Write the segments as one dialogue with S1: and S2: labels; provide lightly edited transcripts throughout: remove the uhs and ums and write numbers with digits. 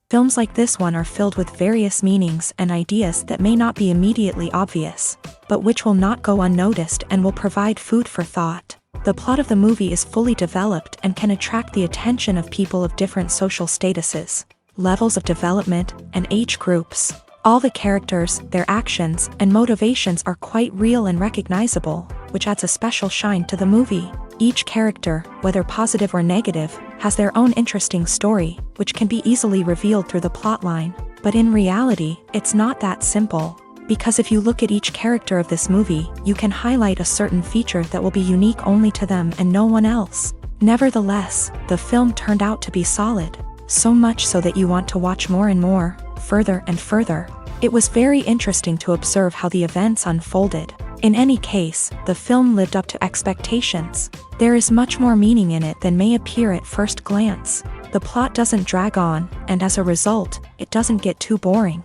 S1: Films like this one are filled with various meanings and ideas that may not be immediately obvious, but which will not go unnoticed and will provide food for thought. The plot of the movie is fully developed and can attract the attention of people of different social statuses, levels of development, and age groups. All the characters, their actions, and motivations are quite real and recognizable, which adds a special shine to the movie. Each character, whether positive or negative, has their own interesting story, which can be easily revealed through the plotline. But in reality, it's not that simple. Because if you look at each character of this movie, you can highlight a certain feature that will be unique only to them and no one else. Nevertheless, the film turned out to be solid. So much so that you want to watch more and more, further and further. It was very interesting to observe how the events unfolded. In any case, the film lived up to expectations. There is much more meaning in it than may appear at first glance. The plot doesn't drag on, and as a result, it doesn't get too boring.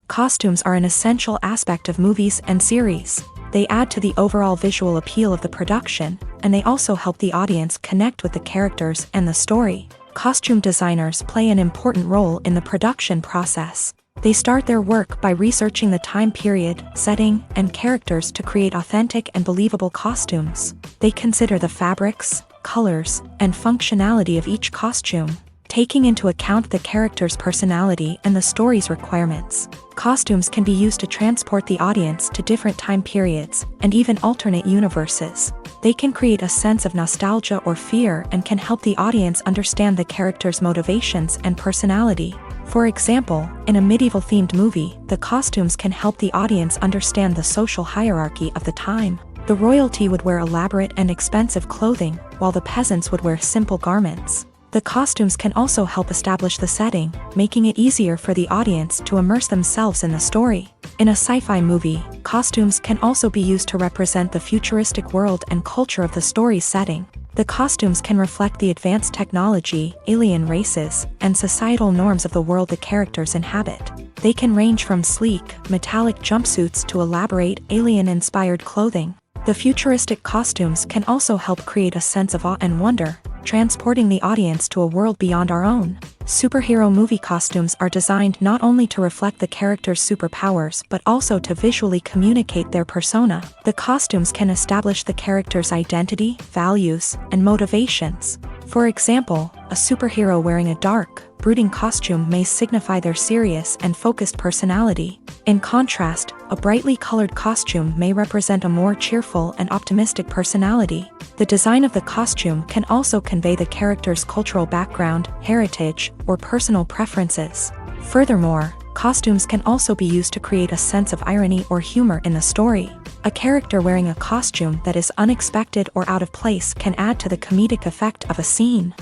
S1: Costumes are an essential aspect of movies and series. They add to the overall visual appeal of the production, and they also help the audience connect with the characters and the story. Costume designers play an important role in the production process. They start their work by researching the time period, setting, and characters to create authentic and believable costumes. They consider the fabrics, colors, and functionality of each costume, taking into account the character's personality and the story's requirements. Costumes can be used to transport the audience to different time periods and even alternate universes. They can create a sense of nostalgia or fear and can help the audience understand the character's motivations and personality. For example, in a medieval-themed movie, the costumes can help the audience understand the social hierarchy of the time. The royalty would wear elaborate and expensive clothing, while the peasants would wear simple garments. The costumes can also help establish the setting, making it easier for the audience to immerse themselves in the story. In a sci-fi movie, costumes can also be used to represent the futuristic world and culture of the story's setting. The costumes can reflect the advanced technology, alien races, and societal norms of the world the characters inhabit. They can range from sleek, metallic jumpsuits to elaborate, alien-inspired clothing. The futuristic costumes can also help create a sense of awe and wonder, transporting the audience to a world beyond our own. Superhero movie costumes are designed not only to reflect the character's superpowers but also to visually communicate their persona. The costumes can establish the character's identity, values, and motivations. For example, a superhero wearing a dark, brooding costume may signify their serious and focused personality. In contrast, a brightly colored costume may represent a more cheerful and optimistic personality. The design of the costume can also convey the character's cultural background, heritage, or personal preferences. Furthermore, costumes can also be used to create a sense of irony or humor in the story. A character wearing a costume that is unexpected or out of place can add to the comedic effect of a scene.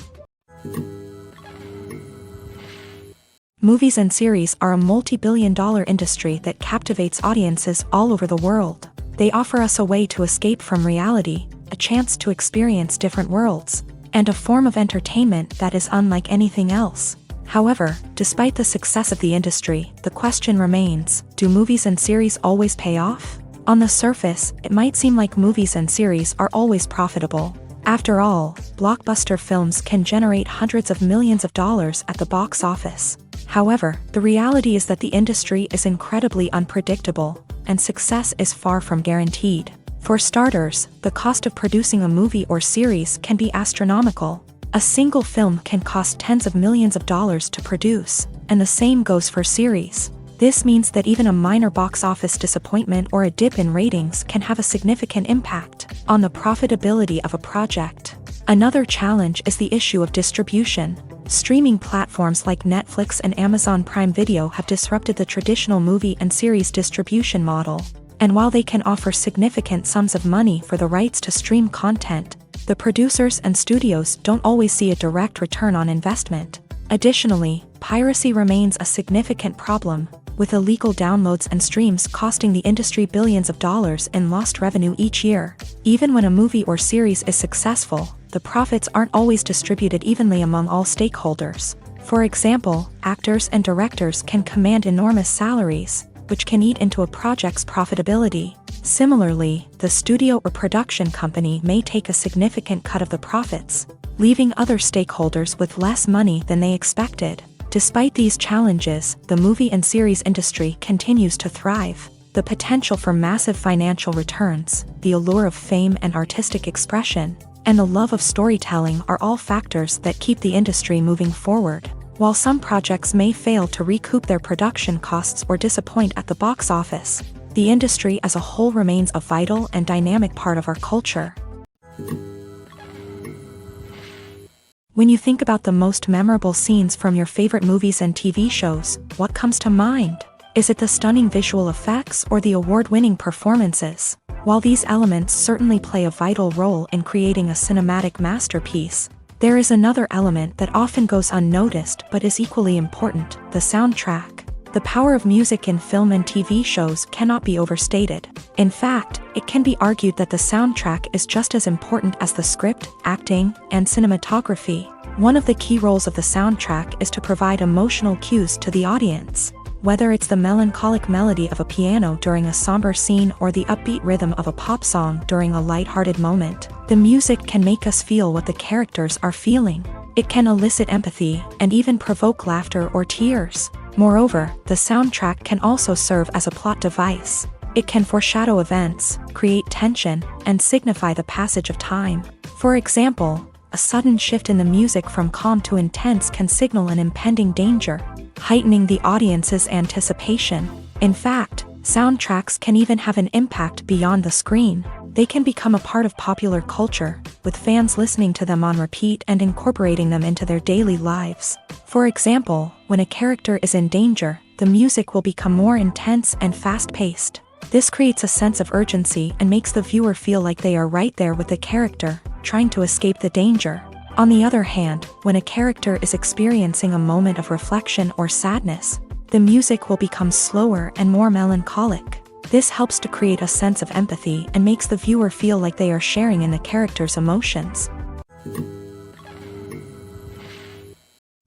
S1: Movies and series are a multi-billion-dollar industry that captivates audiences all over the world. They offer us a way to escape from reality, a chance to experience different worlds, and a form of entertainment that is unlike anything else. However, despite the success of the industry, the question remains, do movies and series always pay off? On the surface, it might seem like movies and series are always profitable. After all, blockbuster films can generate hundreds of millions of dollars at the box office. However, the reality is that the industry is incredibly unpredictable, and success is far from guaranteed. For starters, the cost of producing a movie or series can be astronomical. A single film can cost tens of millions of dollars to produce, and the same goes for series. This means that even a minor box office disappointment or a dip in ratings can have a significant impact on the profitability of a project. Another challenge is the issue of distribution. Streaming platforms like Netflix and Amazon Prime Video have disrupted the traditional movie and series distribution model. And while they can offer significant sums of money for the rights to stream content, the producers and studios don't always see a direct return on investment. Additionally, piracy remains a significant problem, with illegal downloads and streams costing the industry billions of dollars in lost revenue each year. Even when a movie or series is successful, the profits aren't always distributed evenly among all stakeholders. For example, actors and directors can command enormous salaries, which can eat into a project's profitability. Similarly, the studio or production company may take a significant cut of the profits, leaving other stakeholders with less money than they expected. Despite these challenges, the movie and series industry continues to thrive. The potential for massive financial returns, the allure of fame and artistic expression, and the love of storytelling are all factors that keep the industry moving forward. While some projects may fail to recoup their production costs or disappoint at the box office, the industry as a whole remains a vital and dynamic part of our culture. When you think about the most memorable scenes from your favorite movies and TV shows, what comes to mind? Is it the stunning visual effects or the award-winning performances? While these elements certainly play a vital role in creating a cinematic masterpiece, there is another element that often goes unnoticed but is equally important: the soundtrack. The power of music in film and TV shows cannot be overstated. In fact, it can be argued that the soundtrack is just as important as the script, acting, and cinematography. One of the key roles of the soundtrack is to provide emotional cues to the audience. Whether it's the melancholic melody of a piano during a somber scene or the upbeat rhythm of a pop song during a lighthearted moment, the music can make us feel what the characters are feeling. It can elicit empathy and even provoke laughter or tears. Moreover, the soundtrack can also serve as a plot device. It can foreshadow events, create tension, and signify the passage of time. For example, a sudden shift in the music from calm to intense can signal an impending danger, heightening the audience's anticipation. In fact, soundtracks can even have an impact beyond the screen. They can become a part of popular culture, with fans listening to them on repeat and incorporating them into their daily lives. For example, when a character is in danger, the music will become more intense and fast-paced. This creates a sense of urgency and makes the viewer feel like they are right there with the character, trying to escape the danger. On the other hand, when a character is experiencing a moment of reflection or sadness, the music will become slower and more melancholic. This helps to create a sense of empathy and makes the viewer feel like they are sharing in the character's emotions.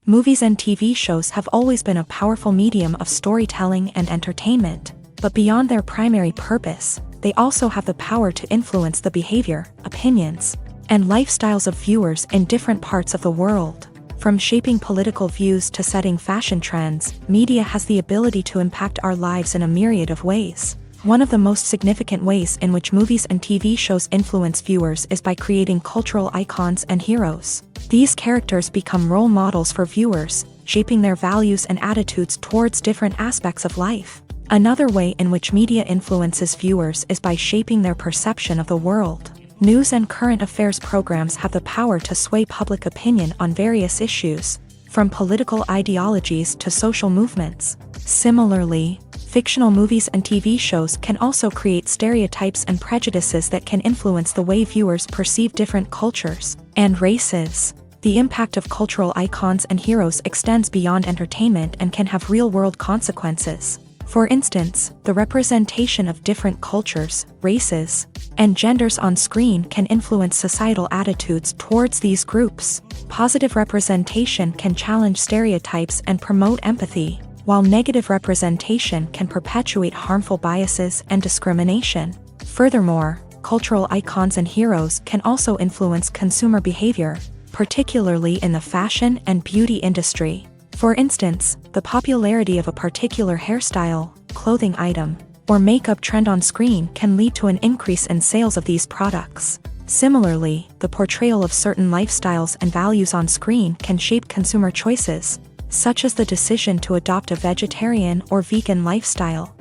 S1: Movies and TV shows have always been a powerful medium of storytelling and entertainment, but beyond their primary purpose, they also have the power to influence the behavior, opinions, and lifestyles of viewers in different parts of the world. From shaping political views to setting fashion trends, media has the ability to impact our lives in a myriad of ways. One of the most significant ways in which movies and TV shows influence viewers is by creating cultural icons and heroes. These characters become role models for viewers, shaping their values and attitudes towards different aspects of life. Another way in which media influences viewers is by shaping their perception of the world. News and current affairs programs have the power to sway public opinion on various issues, from political ideologies to social movements. Similarly, fictional movies and TV shows can also create stereotypes and prejudices that can influence the way viewers perceive different cultures and races. The impact of cultural icons and heroes extends beyond entertainment and can have real-world consequences. For instance, the representation of different cultures, races, and genders on screen can influence societal attitudes towards these groups. Positive representation can challenge stereotypes and promote empathy, while negative representation can perpetuate harmful biases and discrimination. Furthermore, cultural icons and heroes can also influence consumer behavior, particularly in the fashion and beauty industry. For instance, the popularity of a particular hairstyle, clothing item, or makeup trend on screen can lead to an increase in sales of these products. Similarly, the portrayal of certain lifestyles and values on screen can shape consumer choices, such as the decision to adopt a vegetarian or vegan lifestyle.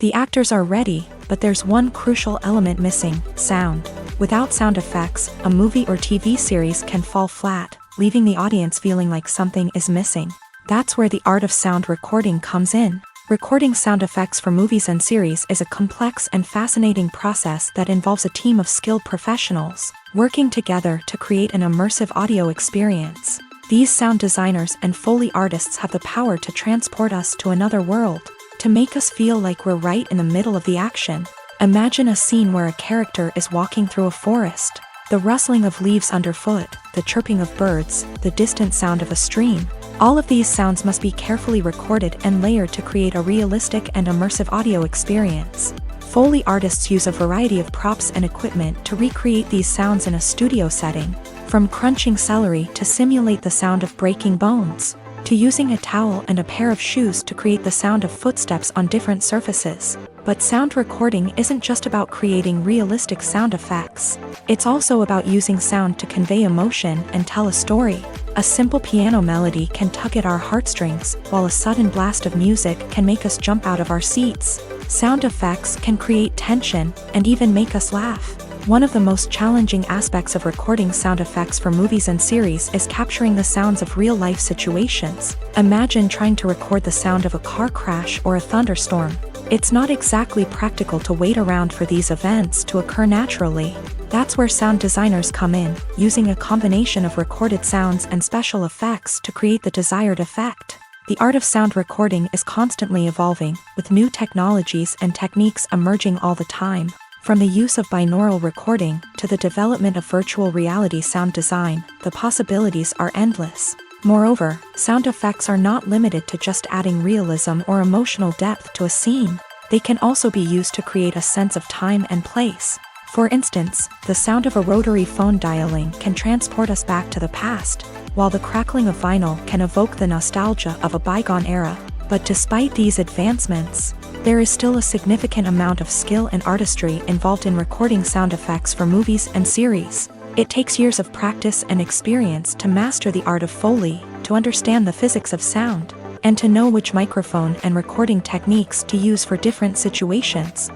S1: The actors are ready, but there's one crucial element missing: sound. Without sound effects, a movie or TV series can fall flat, leaving the audience feeling like something is missing. That's where the art of sound recording comes in. Recording sound effects for movies and series is a complex and fascinating process that involves a team of skilled professionals working together to create an immersive audio experience. These sound designers and Foley artists have the power to transport us to another world, to make us feel like we're right in the middle of the action. Imagine a scene where a character is walking through a forest. The rustling of leaves underfoot, the chirping of birds, the distant sound of a stream. All of these sounds must be carefully recorded and layered to create a realistic and immersive audio experience. Foley artists use a variety of props and equipment to recreate these sounds in a studio setting, from crunching celery to simulate the sound of breaking bones, to using a towel and a pair of shoes to create the sound of footsteps on different surfaces. But sound recording isn't just about creating realistic sound effects. It's also about using sound to convey emotion and tell a story. A simple piano melody can tug at our heartstrings, while a sudden blast of music can make us jump out of our seats. Sound effects can create tension and even make us laugh. One of the most challenging aspects of recording sound effects for movies and series is capturing the sounds of real-life situations. Imagine trying to record the sound of a car crash or a thunderstorm. It's not exactly practical to wait around for these events to occur naturally. That's where sound designers come in, using a combination of recorded sounds and special effects to create the desired effect. The art of sound recording is constantly evolving, with new technologies and techniques emerging all the time. From the use of binaural recording to the development of virtual reality sound design, the possibilities are endless. Moreover, sound effects are not limited to just adding realism or emotional depth to a scene. They can also be used to create a sense of time and place. For instance, the sound of a rotary phone dialing can transport us back to the past, while the crackling of vinyl can evoke the nostalgia of a bygone era. But despite these advancements, there is still a significant amount of skill and artistry involved in recording sound effects for movies and series. It takes years of practice and experience to master the art of Foley, to understand the physics of sound, and to know which microphone and recording techniques to use for different situations.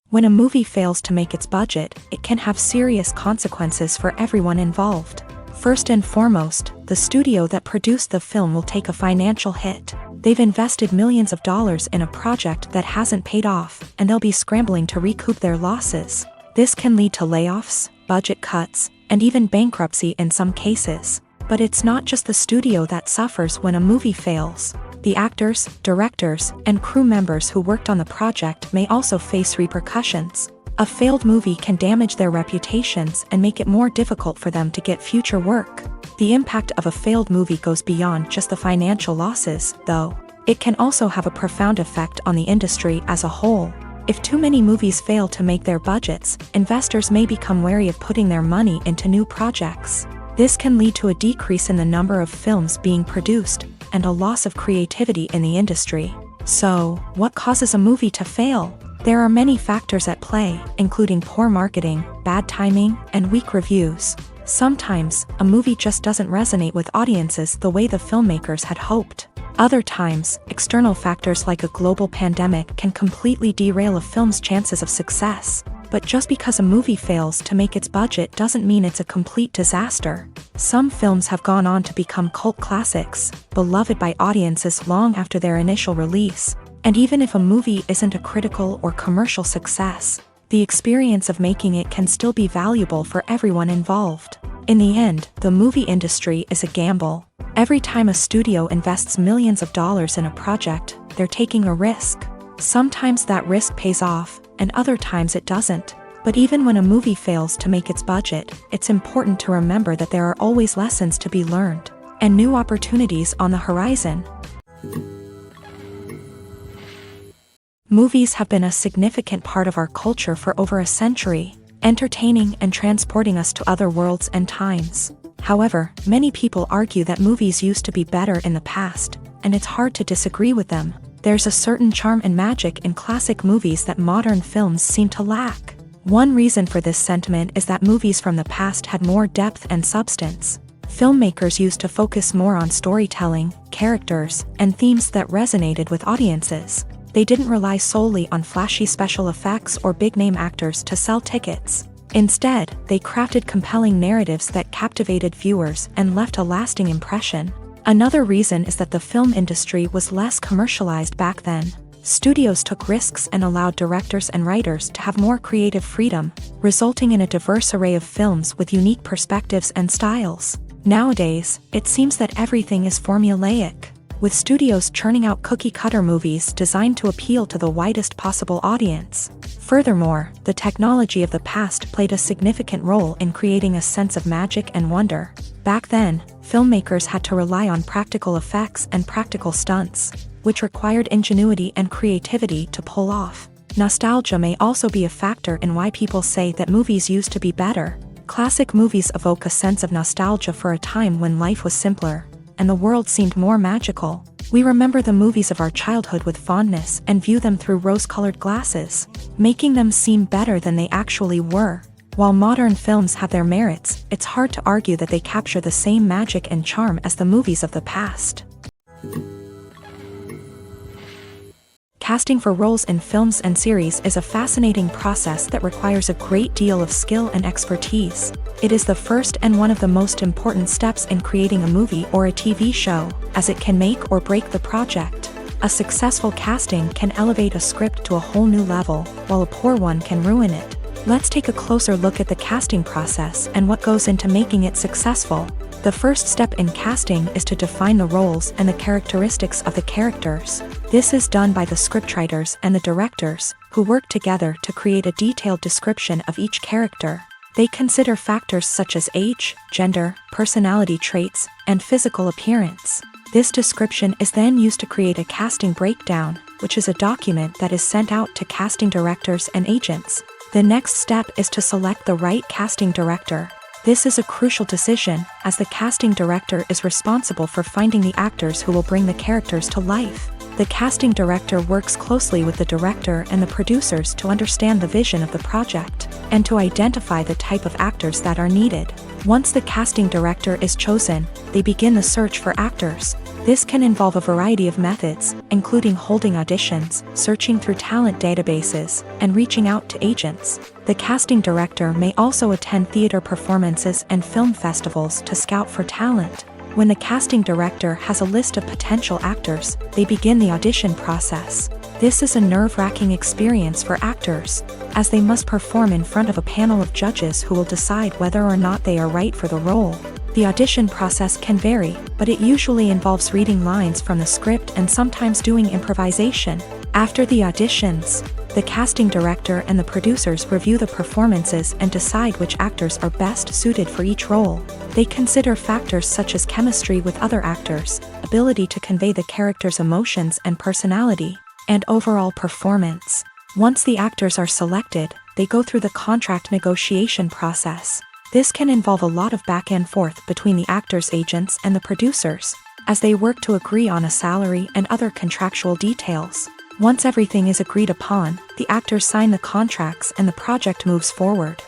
S1: When a movie fails to make its budget, it can have serious consequences for everyone involved. First and foremost, the studio that produced the film will take a financial hit. They've invested millions of dollars in a project that hasn't paid off, and they'll be scrambling to recoup their losses. This can lead to layoffs, budget cuts, and even bankruptcy in some cases. But it's not just the studio that suffers when a movie fails. The actors, directors, and crew members who worked on the project may also face repercussions. A failed movie can damage their reputations and make it more difficult for them to get future work. The impact of a failed movie goes beyond just the financial losses, though. It can also have a profound effect on the industry as a whole. If too many movies fail to make their budgets, investors may become wary of putting their money into new projects. This can lead to a decrease in the number of films being produced, and a loss of creativity in the industry. So, what causes a movie to fail? There are many factors at play, including poor marketing, bad timing, and weak reviews. Sometimes, a movie just doesn't resonate with audiences the way the filmmakers had hoped. Other times, external factors like a global pandemic can completely derail a film's chances of success. But just because a movie fails to make its budget doesn't mean it's a complete disaster. Some films have gone on to become cult classics, beloved by audiences long after their initial release. And even if a movie isn't a critical or commercial success, the experience of making it can still be valuable for everyone involved. In the end, the movie industry is a gamble. Every time a studio invests millions of dollars in a project, they're taking a risk. Sometimes that risk pays off, and other times it doesn't. But even when a movie fails to make its budget, it's important to remember that there are always lessons to be learned, and new opportunities on the horizon. Movies have been a significant part of our culture for over a century, entertaining and transporting us to other worlds and times. However, many people argue that movies used to be better in the past, and it's hard to disagree with them. There's a certain charm and magic in classic movies that modern films seem to lack. One reason for this sentiment is that movies from the past had more depth and substance. Filmmakers used to focus more on storytelling, characters, and themes that resonated with audiences. They didn't rely solely on flashy special effects or big-name actors to sell tickets. Instead, they crafted compelling narratives that captivated viewers and left a lasting impression. Another reason is that the film industry was less commercialized back then. Studios took risks and allowed directors and writers to have more creative freedom, resulting in a diverse array of films with unique perspectives and styles. Nowadays, it seems that everything is formulaic, with studios churning out cookie-cutter movies designed to appeal to the widest possible audience. Furthermore, the technology of the past played a significant role in creating a sense of magic and wonder. Back then, filmmakers had to rely on practical effects and practical stunts, which required ingenuity and creativity to pull off. Nostalgia may also be a factor in why people say that movies used to be better. Classic movies evoke a sense of nostalgia for a time when life was simpler, and the world seemed more magical. We remember the movies of our childhood with fondness and view them through rose-colored glasses, making them seem better than they actually were. While modern films have their merits, it's hard to argue that they capture the same magic and charm as the movies of the past. Casting for roles in films and series is a fascinating process that requires a great deal of skill and expertise. It is the first and one of the most important steps in creating a movie or a TV show, as it can make or break the project. A successful casting can elevate a script to a whole new level, while a poor one can ruin it. Let's take a closer look at the casting process and what goes into making it successful. The first step in casting is to define the roles and the characteristics of the characters. This is done by the scriptwriters and the directors, who work together to create a detailed description of each character. They consider factors such as age, gender, personality traits, and physical appearance. This description is then used to create a casting breakdown, which is a document that is sent out to casting directors and agents. The next step is to select the right casting director. This is a crucial decision, as the casting director is responsible for finding the actors who will bring the characters to life. The casting director works closely with the director and the producers to understand the vision of the project, and to identify the type of actors that are needed. Once the casting director is chosen, they begin the search for actors. This can involve a variety of methods, including holding auditions, searching through talent databases, and reaching out to agents. The casting director may also attend theater performances and film festivals to scout for talent. When the casting director has a list of potential actors, they begin the audition process. This is a nerve-wracking experience for actors, as they must perform in front of a panel of judges who will decide whether or not they are right for the role. The audition process can vary, but it usually involves reading lines from the script and sometimes doing improvisation. After the auditions, the casting director and the producers review the performances and decide which actors are best suited for each role. They consider factors such as chemistry with other actors, ability to convey the character's emotions and personality, and overall performance. Once the actors are selected, they go through the contract negotiation process. This can involve a lot of back and forth between the actors' agents and the producers, as they work to agree on a salary and other contractual details. Once everything is agreed upon, the actors sign the contracts and the project moves forward.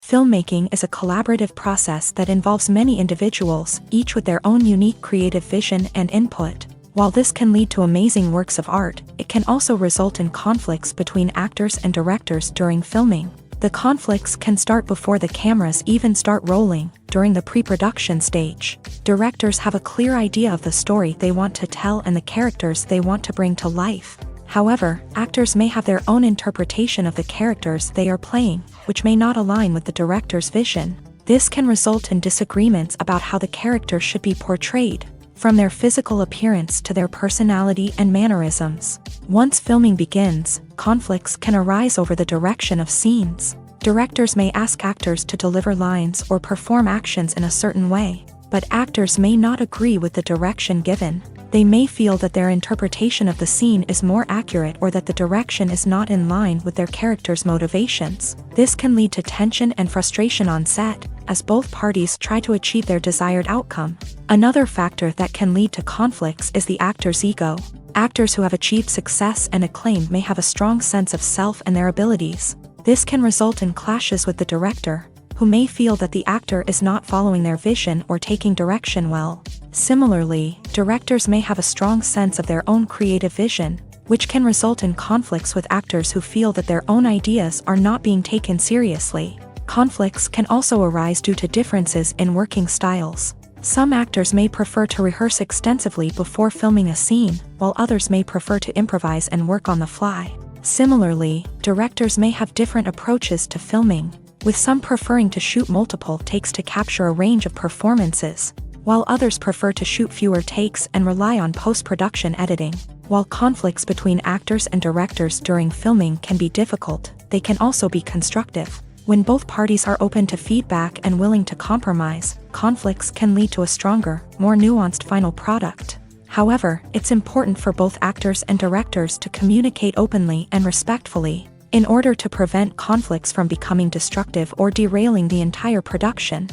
S1: Filmmaking is a collaborative process that involves many individuals, each with their own unique creative vision and input. While this can lead to amazing works of art, it can also result in conflicts between actors and directors during filming. The conflicts can start before the cameras even start rolling, during the pre-production stage. Directors have a clear idea of the story they want to tell and the characters they want to bring to life. However, actors may have their own interpretation of the characters they are playing, which may not align with the director's vision. This can result in disagreements about how the character should be portrayed, from their physical appearance to their personality and mannerisms. Once filming begins, conflicts can arise over the direction of scenes. Directors may ask actors to deliver lines or perform actions in a certain way, but actors may not agree with the direction given. They may feel that their interpretation of the scene is more accurate or that the direction is not in line with their character's motivations. This can lead to tension and frustration on set, as both parties try to achieve their desired outcome. Another factor that can lead to conflicts is the actor's ego. Actors who have achieved success and acclaim may have a strong sense of self and their abilities. This can result in clashes with the director, who may feel that the actor is not following their vision or taking direction well. Similarly, directors may have a strong sense of their own creative vision, which can result in conflicts with actors who feel that their own ideas are not being taken seriously. Conflicts can also arise due to differences in working styles. Some actors may prefer to rehearse extensively before filming a scene, while others may prefer to improvise and work on the fly. Similarly, directors may have different approaches to filming, with some preferring to shoot multiple takes to capture a range of performances, while others prefer to shoot fewer takes and rely on post-production editing. While conflicts between actors and directors during filming can be difficult, they can also be constructive. When both parties are open to feedback and willing to compromise, conflicts can lead to a stronger, more nuanced final product. However, it's important for both actors and directors to communicate openly and respectfully, in order to prevent conflicts from becoming destructive or derailing the entire production.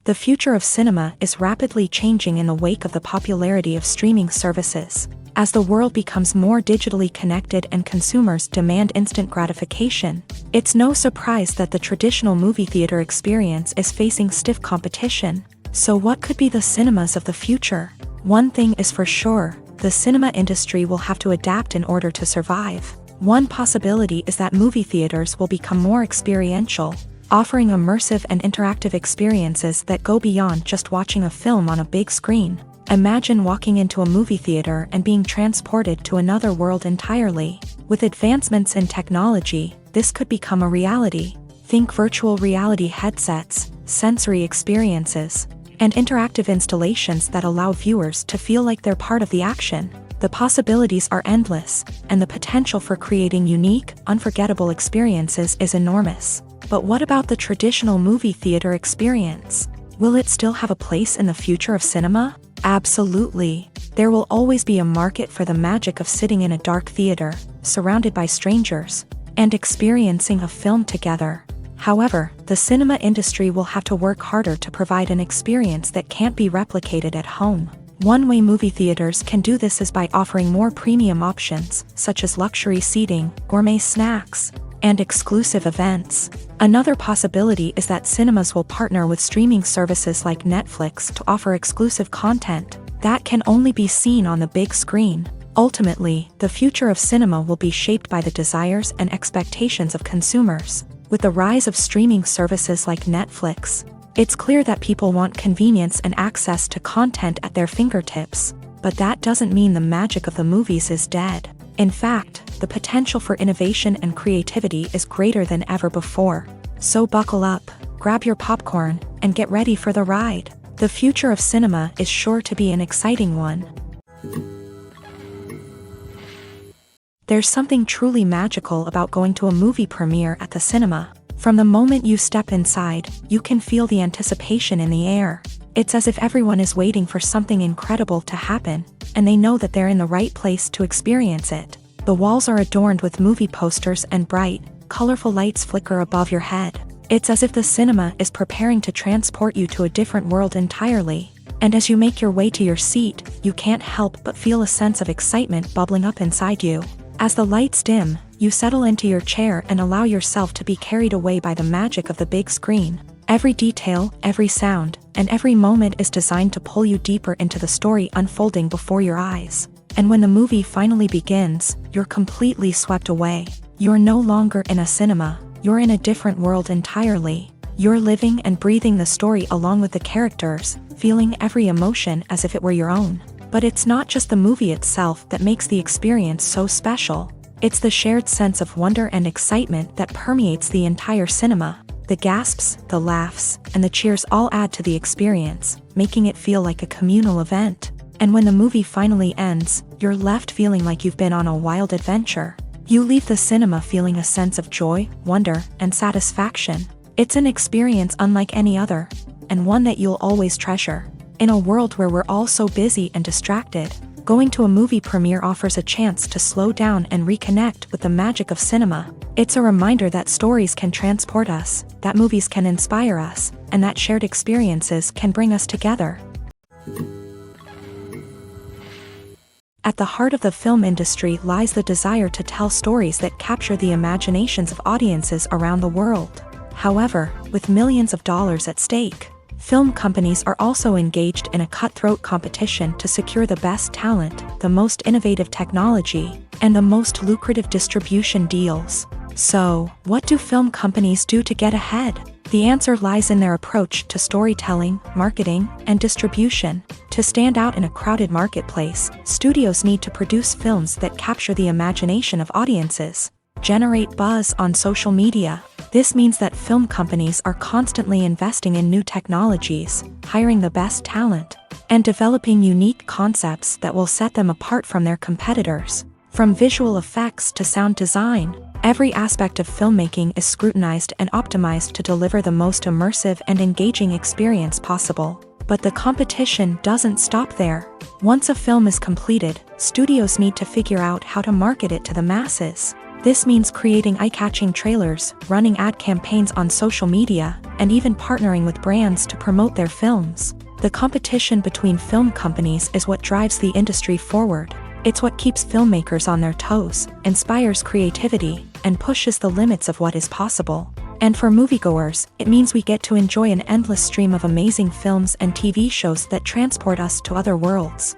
S1: The future of cinema is rapidly changing in the wake of the popularity of streaming services. As the world becomes more digitally connected and consumers demand instant gratification, it's no surprise that the traditional movie theater experience is facing stiff competition. So what could be the cinemas of the future? One thing is for sure, the cinema industry will have to adapt in order to survive. One possibility is that movie theaters will become more experiential, offering immersive and interactive experiences that go beyond just watching a film on a big screen. Imagine walking into a movie theater and being transported to another world entirely. With advancements in technology, this could become a reality. Think virtual reality headsets, sensory experiences, and interactive installations that allow viewers to feel like they're part of the action. The possibilities are endless, and the potential for creating unique, unforgettable experiences is enormous. But what about the traditional movie theater experience? Will it still have a place in the future of cinema? Absolutely. There will always be a market for the magic of sitting in a dark theater, surrounded by strangers, and experiencing a film together. However, the cinema industry will have to work harder to provide an experience that can't be replicated at home. One way movie theaters can do this is by offering more premium options, such as luxury seating, gourmet snacks, and exclusive events. Another possibility is that cinemas will partner with streaming services like Netflix to offer exclusive content that can only be seen on the big screen. Ultimately, the future of cinema will be shaped by the desires and expectations of consumers. With the rise of streaming services like Netflix, it's clear that people want convenience and access to content at their fingertips. But that doesn't mean the magic of the movies is dead. In fact, the potential for innovation and creativity is greater than ever before. So buckle up, grab your popcorn, and get ready for the ride. The future of cinema is sure to be an exciting one. There's something truly magical about going to a movie premiere at the cinema. From the moment you step inside, you can feel the anticipation in the air. It's as if everyone is waiting for something incredible to happen, and they know that they're in the right place to experience it. The walls are adorned with movie posters and bright, colorful lights flicker above your head. It's as if the cinema is preparing to transport you to a different world entirely. And as you make your way to your seat, you can't help but feel a sense of excitement bubbling up inside you. As the lights dim, you settle into your chair and allow yourself to be carried away by the magic of the big screen. Every detail, every sound, and every moment is designed to pull you deeper into the story unfolding before your eyes. And when the movie finally begins, you're completely swept away. You're no longer in a cinema, you're in a different world entirely. You're living and breathing the story along with the characters, feeling every emotion as if it were your own. But it's not just the movie itself that makes the experience so special. It's the shared sense of wonder and excitement that permeates the entire cinema. The gasps, the laughs, and the cheers all add to the experience, making it feel like a communal event. And when the movie finally ends, you're left feeling like you've been on a wild adventure. You leave the cinema feeling a sense of joy, wonder, and satisfaction. It's an experience unlike any other, and one that you'll always treasure. In a world where we're all so busy and distracted, going to a movie premiere offers a chance to slow down and reconnect with the magic of cinema. It's a reminder that stories can transport us, that movies can inspire us, and that shared experiences can bring us together. At the heart of the film industry lies the desire to tell stories that capture the imaginations of audiences around the world. However, with millions of dollars at stake, film companies are also engaged in a cutthroat competition to secure the best talent, the most innovative technology, and the most lucrative distribution deals. So, what do film companies do to get ahead? The answer lies in their approach to storytelling, marketing, and distribution. To stand out in a crowded marketplace, studios need to produce films that capture the imagination of audiences, generate buzz on social media. This means that film companies are constantly investing in new technologies, hiring the best talent, and developing unique concepts that will set them apart from their competitors. From visual effects to sound design, every aspect of filmmaking is scrutinized and optimized to deliver the most immersive and engaging experience possible. But the competition doesn't stop there. Once a film is completed, studios need to figure out how to market it to the masses. This means creating eye-catching trailers, running ad campaigns on social media, and even partnering with brands to promote their films. The competition between film companies is what drives the industry forward. It's what keeps filmmakers on their toes, inspires creativity, and pushes the limits of what is possible. And for moviegoers, it means we get to enjoy an endless stream of amazing films and TV shows that transport us to other worlds.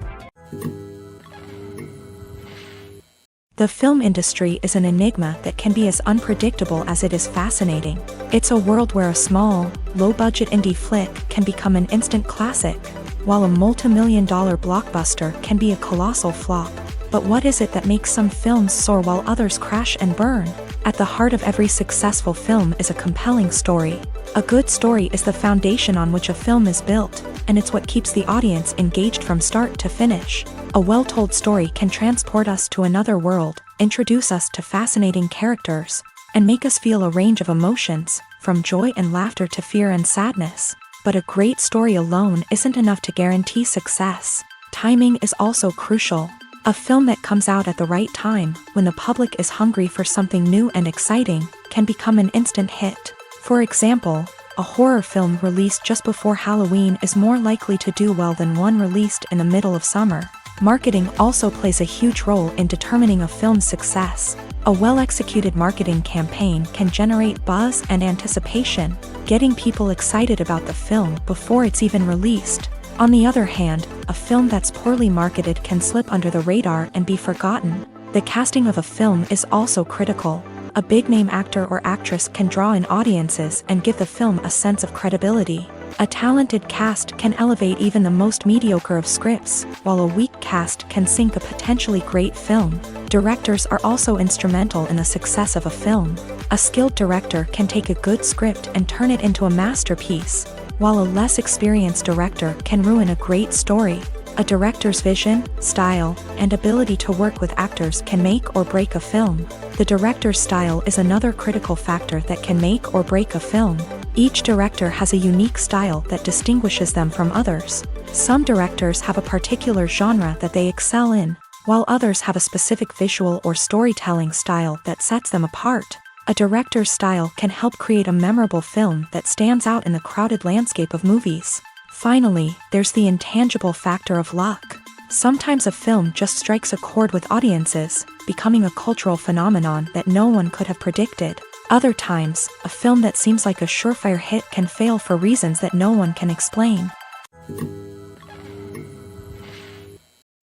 S1: The film industry is an enigma that can be as unpredictable as it is fascinating. It's a world where a small, low-budget indie flick can become an instant classic, while a multi-million-dollar blockbuster can be a colossal flop. But what is it that makes some films soar while others crash and burn? At the heart of every successful film is a compelling story. A good story is the foundation on which a film is built, and it's what keeps the audience engaged from start to finish. A well-told story can transport us to another world, introduce us to fascinating characters, and make us feel a range of emotions, from joy and laughter to fear and sadness. But a great story alone isn't enough to guarantee success. Timing is also crucial. A film that comes out at the right time, when the public is hungry for something new and exciting, can become an instant hit. For example, a horror film released just before Halloween is more likely to do well than one released in the middle of summer. Marketing also plays a huge role in determining a film's success. A well-executed marketing campaign can generate buzz and anticipation, getting people excited about the film before it's even released. On the other hand, a film that's poorly marketed can slip under the radar and be forgotten. The casting of a film is also critical. A big-name actor or actress can draw in audiences and give the film a sense of credibility. A talented cast can elevate even the most mediocre of scripts, while a weak cast can sink a potentially great film. Directors are also instrumental in the success of a film. A skilled director can take a good script and turn it into a masterpiece, while a less experienced director can ruin a great story. A director's vision, style, and ability to work with actors can make or break a film. The director's style is another critical factor that can make or break a film. Each director has a unique style that distinguishes them from others. Some directors have a particular genre that they excel in, while others have a specific visual or storytelling style that sets them apart. A director's style can help create a memorable film that stands out in the crowded landscape of movies. Finally, there's the intangible factor of luck. Sometimes a film just strikes a chord with audiences, becoming a cultural phenomenon that no one could have predicted. Other times, a film that seems like a surefire hit can fail for reasons that no one can explain.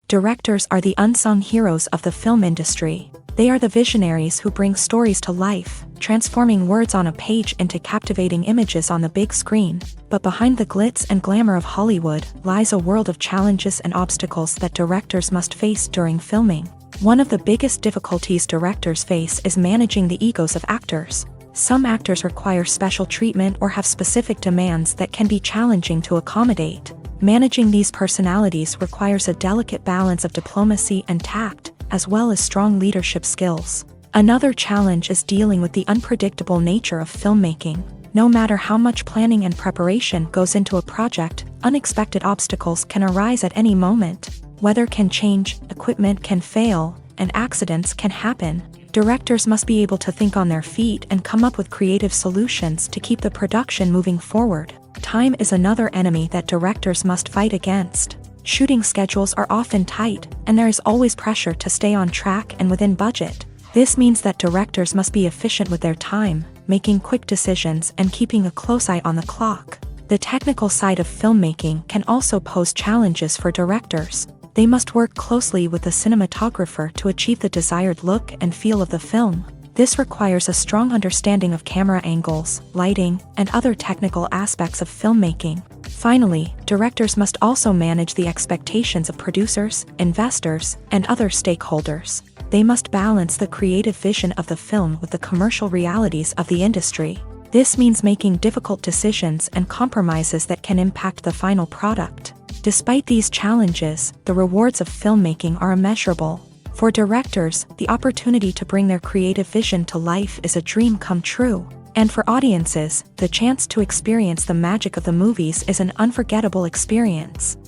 S1: Directors are the unsung heroes of the film industry. They are the visionaries who bring stories to life, transforming words on a page into captivating images on the big screen. But behind the glitz and glamour of Hollywood lies a world of challenges and obstacles that directors must face during filming. One of the biggest difficulties directors face is managing the egos of actors. Some actors require special treatment or have specific demands that can be challenging to accommodate. Managing these personalities requires a delicate balance of diplomacy and tact, as well as strong leadership skills. Another challenge is dealing with the unpredictable nature of filmmaking. No matter how much planning and preparation goes into a project, unexpected obstacles can arise at any moment. Weather can change, equipment can fail, and accidents can happen. Directors must be able to think on their feet and come up with creative solutions to keep the production moving forward. Time is another enemy that directors must fight against. Shooting schedules are often tight, and there is always pressure to stay on track and within budget. This means that directors must be efficient with their time, making quick decisions and keeping a close eye on the clock. The technical side of filmmaking can also pose challenges for directors. They must work closely with the cinematographer to achieve the desired look and feel of the film. This requires a strong understanding of camera angles, lighting, and other technical aspects of filmmaking. Finally, directors must also manage the expectations of producers, investors, and other stakeholders. They must balance the creative vision of the film with the commercial realities of the industry. This means making difficult decisions and compromises that can impact the final product. Despite these challenges, the rewards of filmmaking are immeasurable. For directors, the opportunity to bring their creative vision to life is a dream come true. And for audiences, the chance to experience the magic of the movies is an unforgettable experience.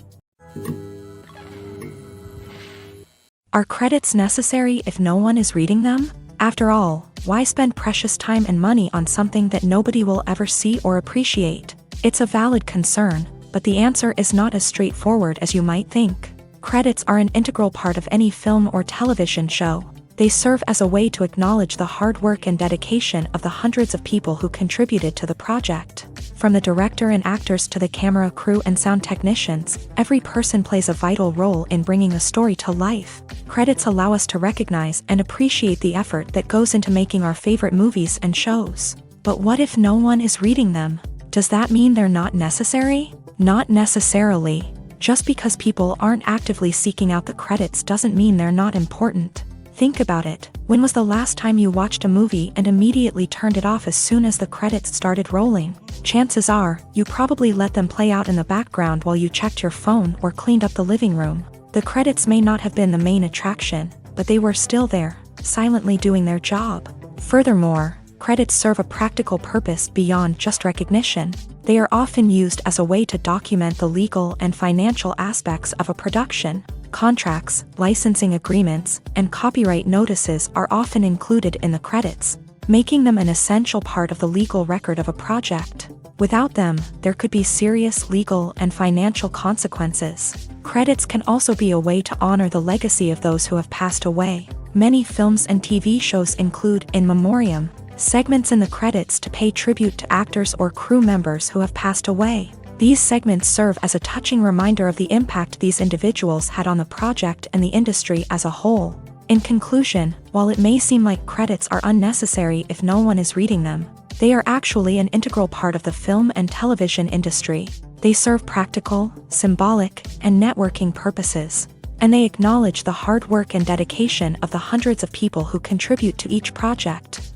S1: Are credits necessary if no one is reading them? After all, why spend precious time and money on something that nobody will ever see or appreciate? It's a valid concern, but the answer is not as straightforward as you might think. Credits are an integral part of any film or television show. They serve as a way to acknowledge the hard work and dedication of the hundreds of people who contributed to the project. From the director and actors to the camera crew and sound technicians, every person plays a vital role in bringing a story to life. Credits allow us to recognize and appreciate the effort that goes into making our favorite movies and shows. But what if no one is reading them? Does that mean they're not necessary? Not necessarily. Just because people aren't actively seeking out the credits doesn't mean they're not important. Think about it. When was the last time you watched a movie and immediately turned it off as soon as the credits started rolling? Chances are, you probably let them play out in the background while you checked your phone or cleaned up the living room. The credits may not have been the main attraction, but they were still there, silently doing their job. Furthermore, credits serve a practical purpose beyond just recognition. They are often used as a way to document the legal and financial aspects of a production. Contracts, licensing agreements, and copyright notices are often included in the credits, making them an essential part of the legal record of a project. Without them, there could be serious legal and financial consequences. Credits can also be a way to honor the legacy of those who have passed away. Many films and TV shows include in memoriam segments in the credits to pay tribute to actors or crew members who have passed away. These segments serve as a touching reminder of the impact these individuals had on the project and the industry as a whole. In conclusion, while it may seem like credits are unnecessary if no one is reading them, they are actually an integral part of the film and television industry. They serve practical, symbolic, and networking purposes, and they acknowledge the hard work and dedication of the hundreds of people who contribute to each project.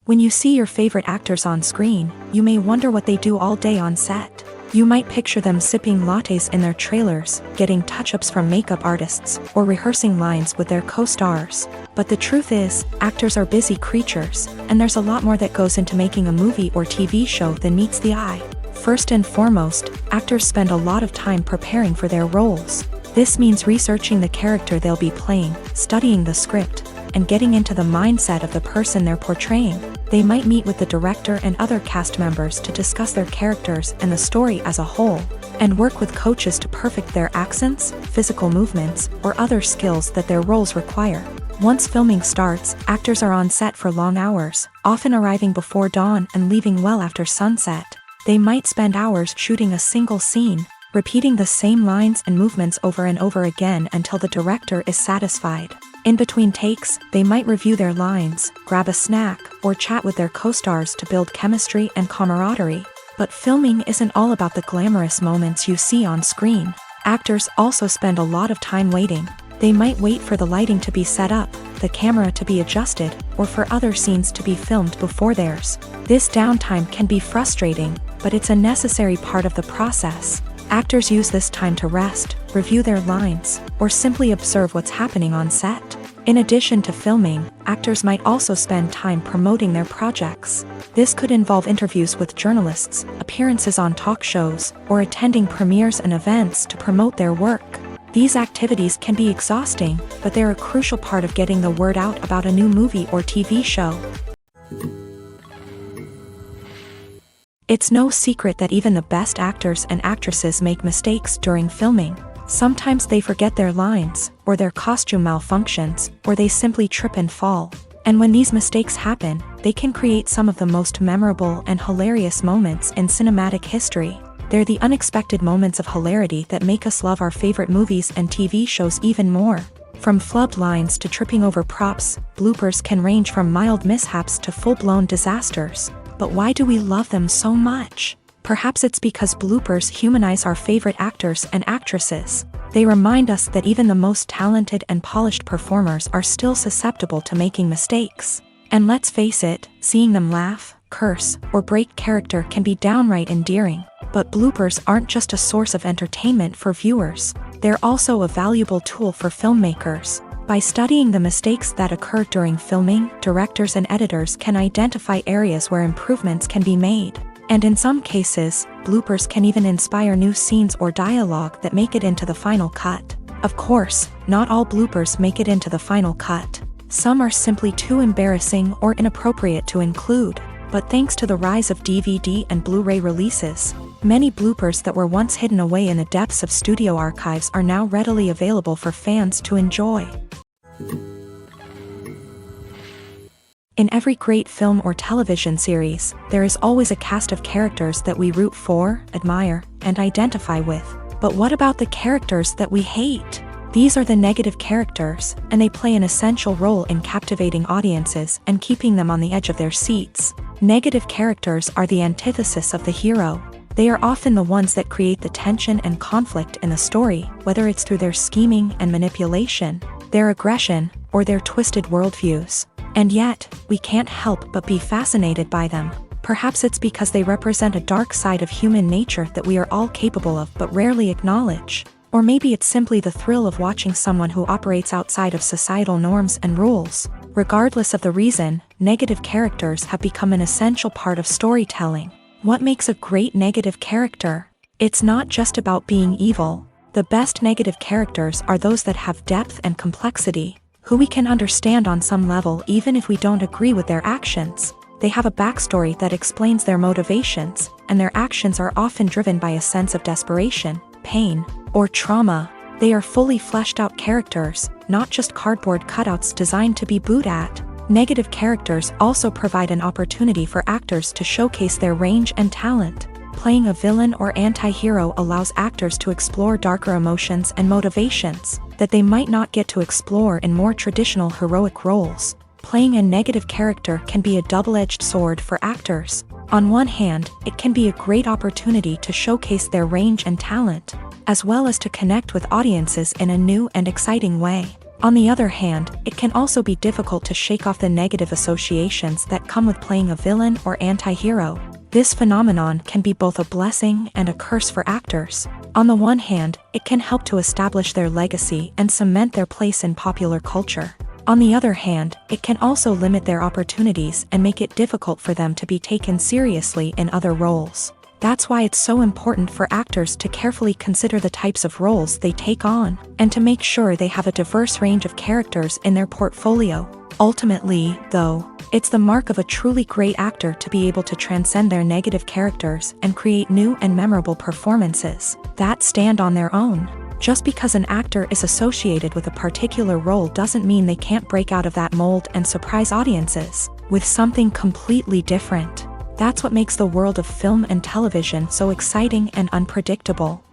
S1: When you see your favorite actors on screen, you may wonder what they do all day on set. You might picture them sipping lattes in their trailers, getting touch-ups from makeup artists, or rehearsing lines with their co-stars. But the truth is, actors are busy creatures, and there's a lot more that goes into making a movie or TV show than meets the eye. First and foremost, actors spend a lot of time preparing for their roles. This means researching the character they'll be playing, studying the script, and getting into the mindset of the person they're portraying. They might meet with the director and other cast members to discuss their characters and the story as a whole, and work with coaches to perfect their accents, physical movements, or other skills that their roles require. Once filming starts, actors are on set for long hours, often arriving before dawn and leaving well after sunset. They might spend hours shooting a single scene, repeating the same lines and movements over and over again until the director is satisfied. In between takes, they might review their lines, grab a snack, or chat with their co-stars to build chemistry and camaraderie. But filming isn't all about the glamorous moments you see on screen. Actors also spend a lot of time waiting. They might wait for the lighting to be set up, the camera to be adjusted, or for other scenes to be filmed before theirs. This downtime can be frustrating, but it's a necessary part of the process. Actors use this time to rest, review their lines, or simply observe what's happening on set. In addition to filming, actors might also spend time promoting their projects. This could involve interviews with journalists, appearances on talk shows, or attending premieres and events to promote their work. These activities can be exhausting, but they're a crucial part of getting the word out about a new movie or TV show. It's no secret that even the best actors and actresses make mistakes during filming. Sometimes they forget their lines, or their costume malfunctions, or they simply trip and fall. And when these mistakes happen, they can create some of the most memorable and hilarious moments in cinematic history. They're the unexpected moments of hilarity that make us love our favorite movies and TV shows even more. From flubbed lines to tripping over props, bloopers can range from mild mishaps to full-blown disasters. But why do we love them so much? Perhaps it's because bloopers humanize our favorite actors and actresses. They remind us that even the most talented and polished performers are still susceptible to making mistakes. And let's face it, seeing them laugh, curse, or break character can be downright endearing. But bloopers aren't just a source of entertainment for viewers. They're also a valuable tool for filmmakers. By studying the mistakes that occur during filming, directors and editors can identify areas where improvements can be made. And in some cases, bloopers can even inspire new scenes or dialogue that make it into the final cut. Of course, not all bloopers make it into the final cut. Some are simply too embarrassing or inappropriate to include. But thanks to the rise of DVD and Blu-ray releases, many bloopers that were once hidden away in the depths of studio archives are now readily available for fans to enjoy. In every great film or television series, there is always a cast of characters that we root for, admire, and identify with. But what about the characters that we hate? These are the negative characters, and they play an essential role in captivating audiences and keeping them on the edge of their seats. Negative characters are the antithesis of the hero. They are often the ones that create the tension and conflict in the story, whether it's through their scheming and manipulation, their aggression, or their twisted worldviews. And yet, we can't help but be fascinated by them. Perhaps it's because they represent a dark side of human nature that we are all capable of but rarely acknowledge. Or maybe it's simply the thrill of watching someone who operates outside of societal norms and rules. Regardless of the reason, negative characters have become an essential part of storytelling. What makes a great negative character? It's not just about being evil. The best negative characters are those that have depth and complexity, who we can understand on some level even if we don't agree with their actions. They have a backstory that explains their motivations, and their actions are often driven by a sense of desperation, pain, or trauma. They are fully fleshed out characters, not just cardboard cutouts designed to be booed at. Negative characters also provide an opportunity for actors to showcase their range and talent. Playing a villain or anti-hero allows actors to explore darker emotions and motivations that they might not get to explore in more traditional heroic roles. Playing a negative character can be a double-edged sword for actors. On one hand, it can be a great opportunity to showcase their range and talent, as well as to connect with audiences in a new and exciting way. On the other hand, it can also be difficult to shake off the negative associations that come with playing a villain or anti-hero. This phenomenon can be both a blessing and a curse for actors. On the one hand, it can help to establish their legacy and cement their place in popular culture. On the other hand, it can also limit their opportunities and make it difficult for them to be taken seriously in other roles. That's why it's so important for actors to carefully consider the types of roles they take on, and to make sure they have a diverse range of characters in their portfolio. Ultimately, though, it's the mark of a truly great actor to be able to transcend their negative characters and create new and memorable performances that stand on their own. Just because an actor is associated with a particular role doesn't mean they can't break out of that mold and surprise audiences with something completely different. That's what makes the world of film and television so exciting and unpredictable.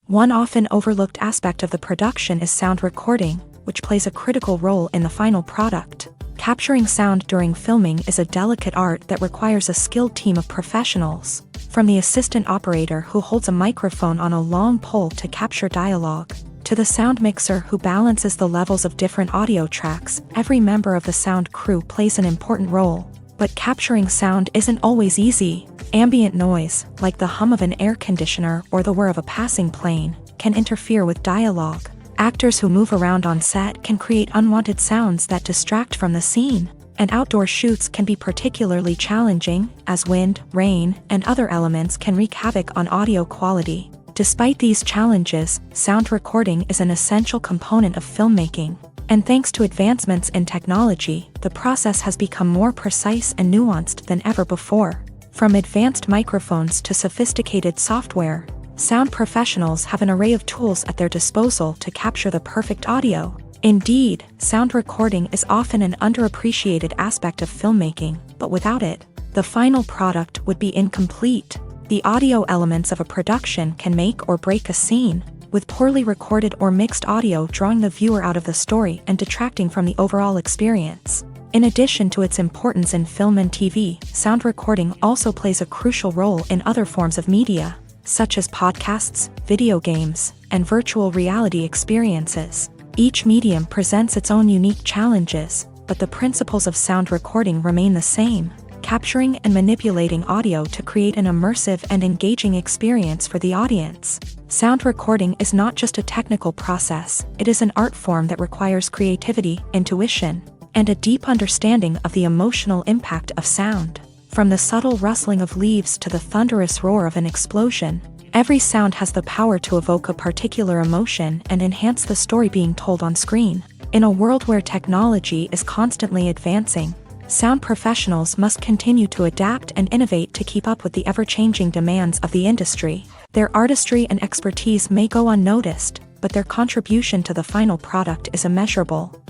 S1: One often overlooked aspect of the production is sound recording, which plays a critical role in the final product. Capturing sound during filming is a delicate art that requires a skilled team of professionals. From the assistant operator who holds a microphone on a long pole to capture dialogue, to the sound mixer who balances the levels of different audio tracks, every member of the sound crew plays an important role. But capturing sound isn't always easy. Ambient noise, like the hum of an air conditioner or the whir of a passing plane, can interfere with dialogue. Actors who move around on set can create unwanted sounds that distract from the scene. And outdoor shoots can be particularly challenging, as wind, rain, and other elements can wreak havoc on audio quality. Despite these challenges, sound recording is an essential component of filmmaking. And thanks to advancements in technology, the process has become more precise and nuanced than ever before. From advanced microphones to sophisticated software, sound professionals have an array of tools at their disposal to capture the perfect audio. Indeed, sound recording is often an underappreciated aspect of filmmaking, but without it, the final product would be incomplete. The audio elements of a production can make or break a scene, with poorly recorded or mixed audio drawing the viewer out of the story and detracting from the overall experience. In addition to its importance in film and TV, sound recording also plays a crucial role in other forms of media, such as podcasts, video games, and virtual reality experiences. Each medium presents its own unique challenges, but the principles of sound recording remain the same, capturing and manipulating audio to create an immersive and engaging experience for the audience. Sound recording is not just a technical process, it is an art form that requires creativity, intuition, and a deep understanding of the emotional impact of sound. From the subtle rustling of leaves to the thunderous roar of an explosion, every sound has the power to evoke a particular emotion and enhance the story being told on screen. In a world where technology is constantly advancing, sound professionals must continue to adapt and innovate to keep up with the ever-changing demands of the industry. Their artistry and expertise may go unnoticed, but their contribution to the final product is immeasurable.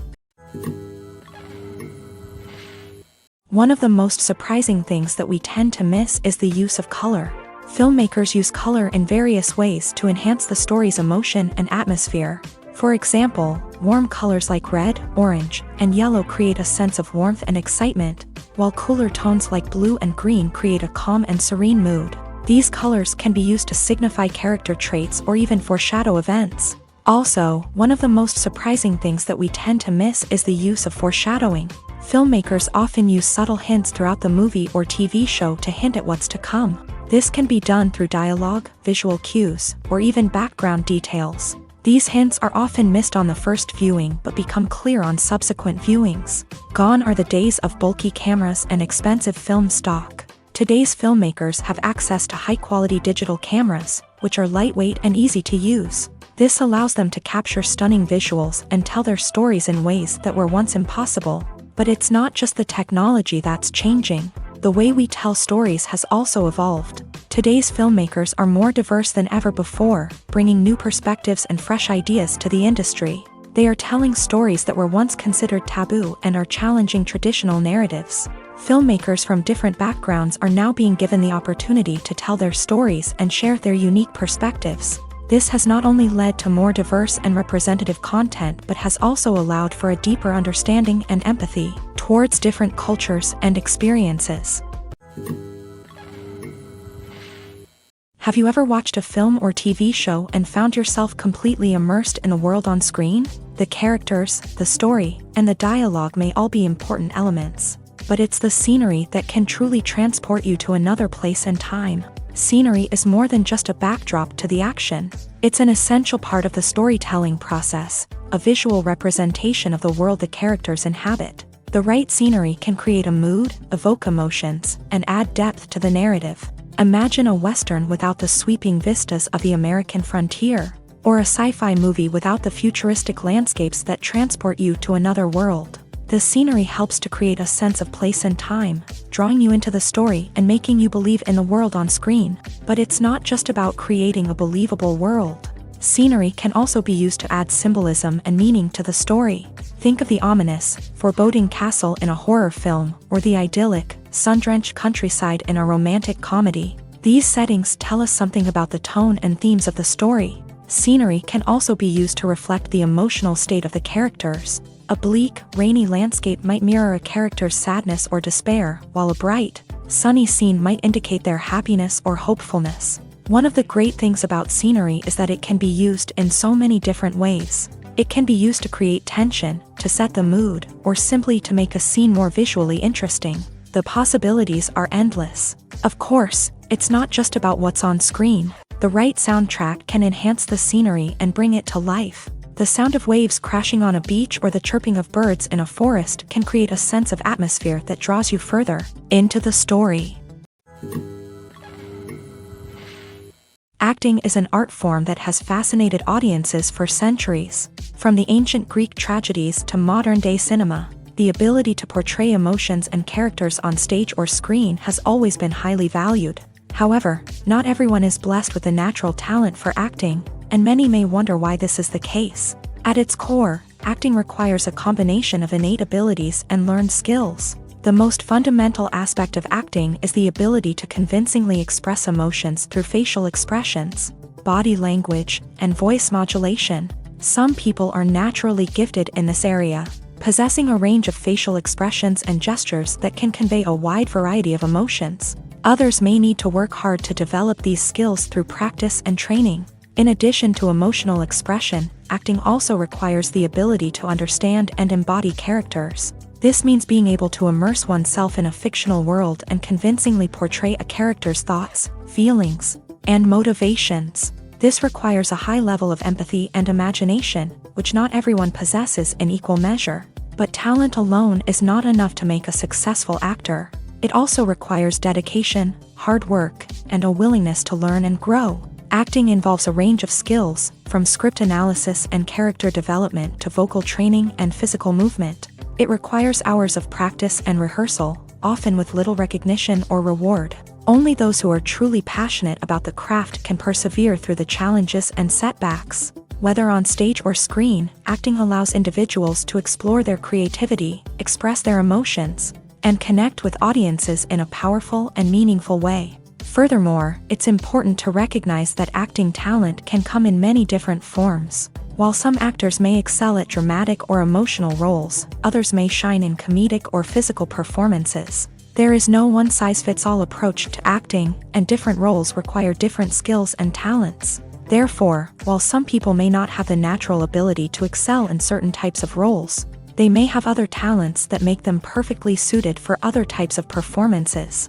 S1: One of the most surprising things that we tend to miss is the use of color. Filmmakers use color in various ways to enhance the story's emotion and atmosphere. For example, warm colors like red, orange, and yellow create a sense of warmth and excitement, while cooler tones like blue and green create a calm and serene mood. These colors can be used to signify character traits or even foreshadow events. Also, one of the most surprising things that we tend to miss is the use of foreshadowing. Filmmakers often use subtle hints throughout the movie or TV show to hint at what's to come. This can be done through dialogue, visual cues, or even background details. These hints are often missed on the first viewing but become clear on subsequent viewings. Gone are the days of bulky cameras and expensive film stock. Today's filmmakers have access to high-quality digital cameras, which are lightweight and easy to use. This allows them to capture stunning visuals and tell their stories in ways that were once impossible. But it's not just the technology that's changing. The way we tell stories has also evolved. Today's filmmakers are more diverse than ever before, bringing new perspectives and fresh ideas to the industry. They are telling stories that were once considered taboo and are challenging traditional narratives. Filmmakers from different backgrounds are now being given the opportunity to tell their stories and share their unique perspectives. This has not only led to more diverse and representative content but has also allowed for a deeper understanding and empathy towards different cultures and experiences. Have you ever watched a film or TV show and found yourself completely immersed in the world on screen? The characters, the story, and the dialogue may all be important elements, but it's the scenery that can truly transport you to another place and time. Scenery is more than just a backdrop to the action. It's an essential part of the storytelling process, a visual representation of the world the characters inhabit. The right scenery can create a mood, evoke emotions, and add depth to the narrative. Imagine a Western without the sweeping vistas of the American frontier, or a sci-fi movie without the futuristic landscapes that transport you to another world. The scenery helps to create a sense of place and time, drawing you into the story and making you believe in the world on screen. But it's not just about creating a believable world. Scenery can also be used to add symbolism and meaning to the story. Think of the ominous, foreboding castle in a horror film, or the idyllic, sun-drenched countryside in a romantic comedy. These settings tell us something about the tone and themes of the story. Scenery can also be used to reflect the emotional state of the characters. A bleak, rainy landscape might mirror a character's sadness or despair, while a bright, sunny scene might indicate their happiness or hopefulness. One of the great things about scenery is that it can be used in so many different ways. It can be used to create tension, to set the mood, or simply to make a scene more visually interesting. The possibilities are endless. Of course, it's not just about what's on screen. The right soundtrack can enhance the scenery and bring it to life. The sound of waves crashing on a beach or the chirping of birds in a forest can create a sense of atmosphere that draws you further into the story. Acting is an art form that has fascinated audiences for centuries. From the ancient Greek tragedies to modern-day cinema, the ability to portray emotions and characters on stage or screen has always been highly valued. However, not everyone is blessed with a natural talent for acting, and many may wonder why this is the case. At its core, acting requires a combination of innate abilities and learned skills. The most fundamental aspect of acting is the ability to convincingly express emotions through facial expressions, body language, and voice modulation. Some people are naturally gifted in this area, possessing a range of facial expressions and gestures that can convey a wide variety of emotions. Others may need to work hard to develop these skills through practice and training. In addition to emotional expression, acting also requires the ability to understand and embody characters. This means being able to immerse oneself in a fictional world and convincingly portray a character's thoughts, feelings, and motivations. This requires a high level of empathy and imagination, which not everyone possesses in equal measure. But talent alone is not enough to make a successful actor. It also requires dedication, hard work, and a willingness to learn and grow. Acting involves a range of skills, from script analysis and character development to vocal training and physical movement. It requires hours of practice and rehearsal, often with little recognition or reward. Only those who are truly passionate about the craft can persevere through the challenges and setbacks. Whether on stage or screen, acting allows individuals to explore their creativity, express their emotions, and connect with audiences in a powerful and meaningful way. Furthermore, it's important to recognize that acting talent can come in many different forms. While some actors may excel at dramatic or emotional roles, others may shine in comedic or physical performances. There is no one-size-fits-all approach to acting, and different roles require different skills and talents. Therefore, while some people may not have the natural ability to excel in certain types of roles, they may have other talents that make them perfectly suited for other types of performances.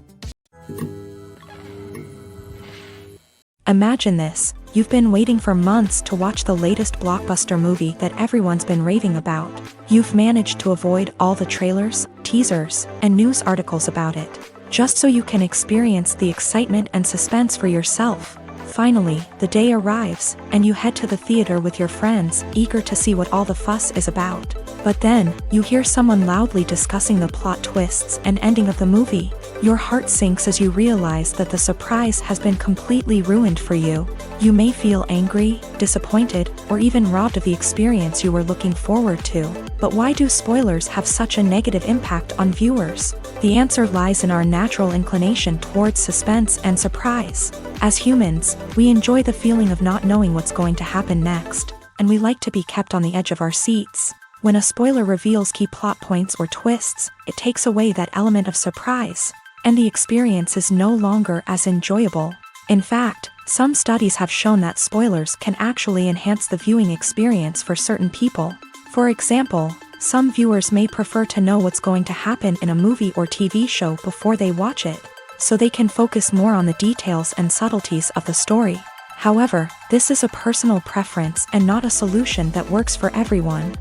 S1: Imagine this. You've been waiting for months to watch the latest blockbuster movie that everyone's been raving about. You've managed to avoid all the trailers, teasers, and news articles about it, just so you can experience the excitement and suspense for yourself. Finally, the day arrives, and you head to the theater with your friends, eager to see what all the fuss is about. But then, you hear someone loudly discussing the plot twists and ending of the movie. Your heart sinks as you realize that the surprise has been completely ruined for you. You may feel angry, disappointed, or even robbed of the experience you were looking forward to. But why do spoilers have such a negative impact on viewers? The answer lies in our natural inclination towards suspense and surprise. As humans, we enjoy the feeling of not knowing what's going to happen next, and we like to be kept on the edge of our seats. When a spoiler reveals key plot points or twists, it takes away that element of surprise, and the experience is no longer as enjoyable. In fact, some studies have shown that spoilers can actually enhance the viewing experience for certain people. For example, some viewers may prefer to know what's going to happen in a movie or TV show before they watch it, so they can focus more on the details and subtleties of the story. However, this is a personal preference and not a solution that works for everyone.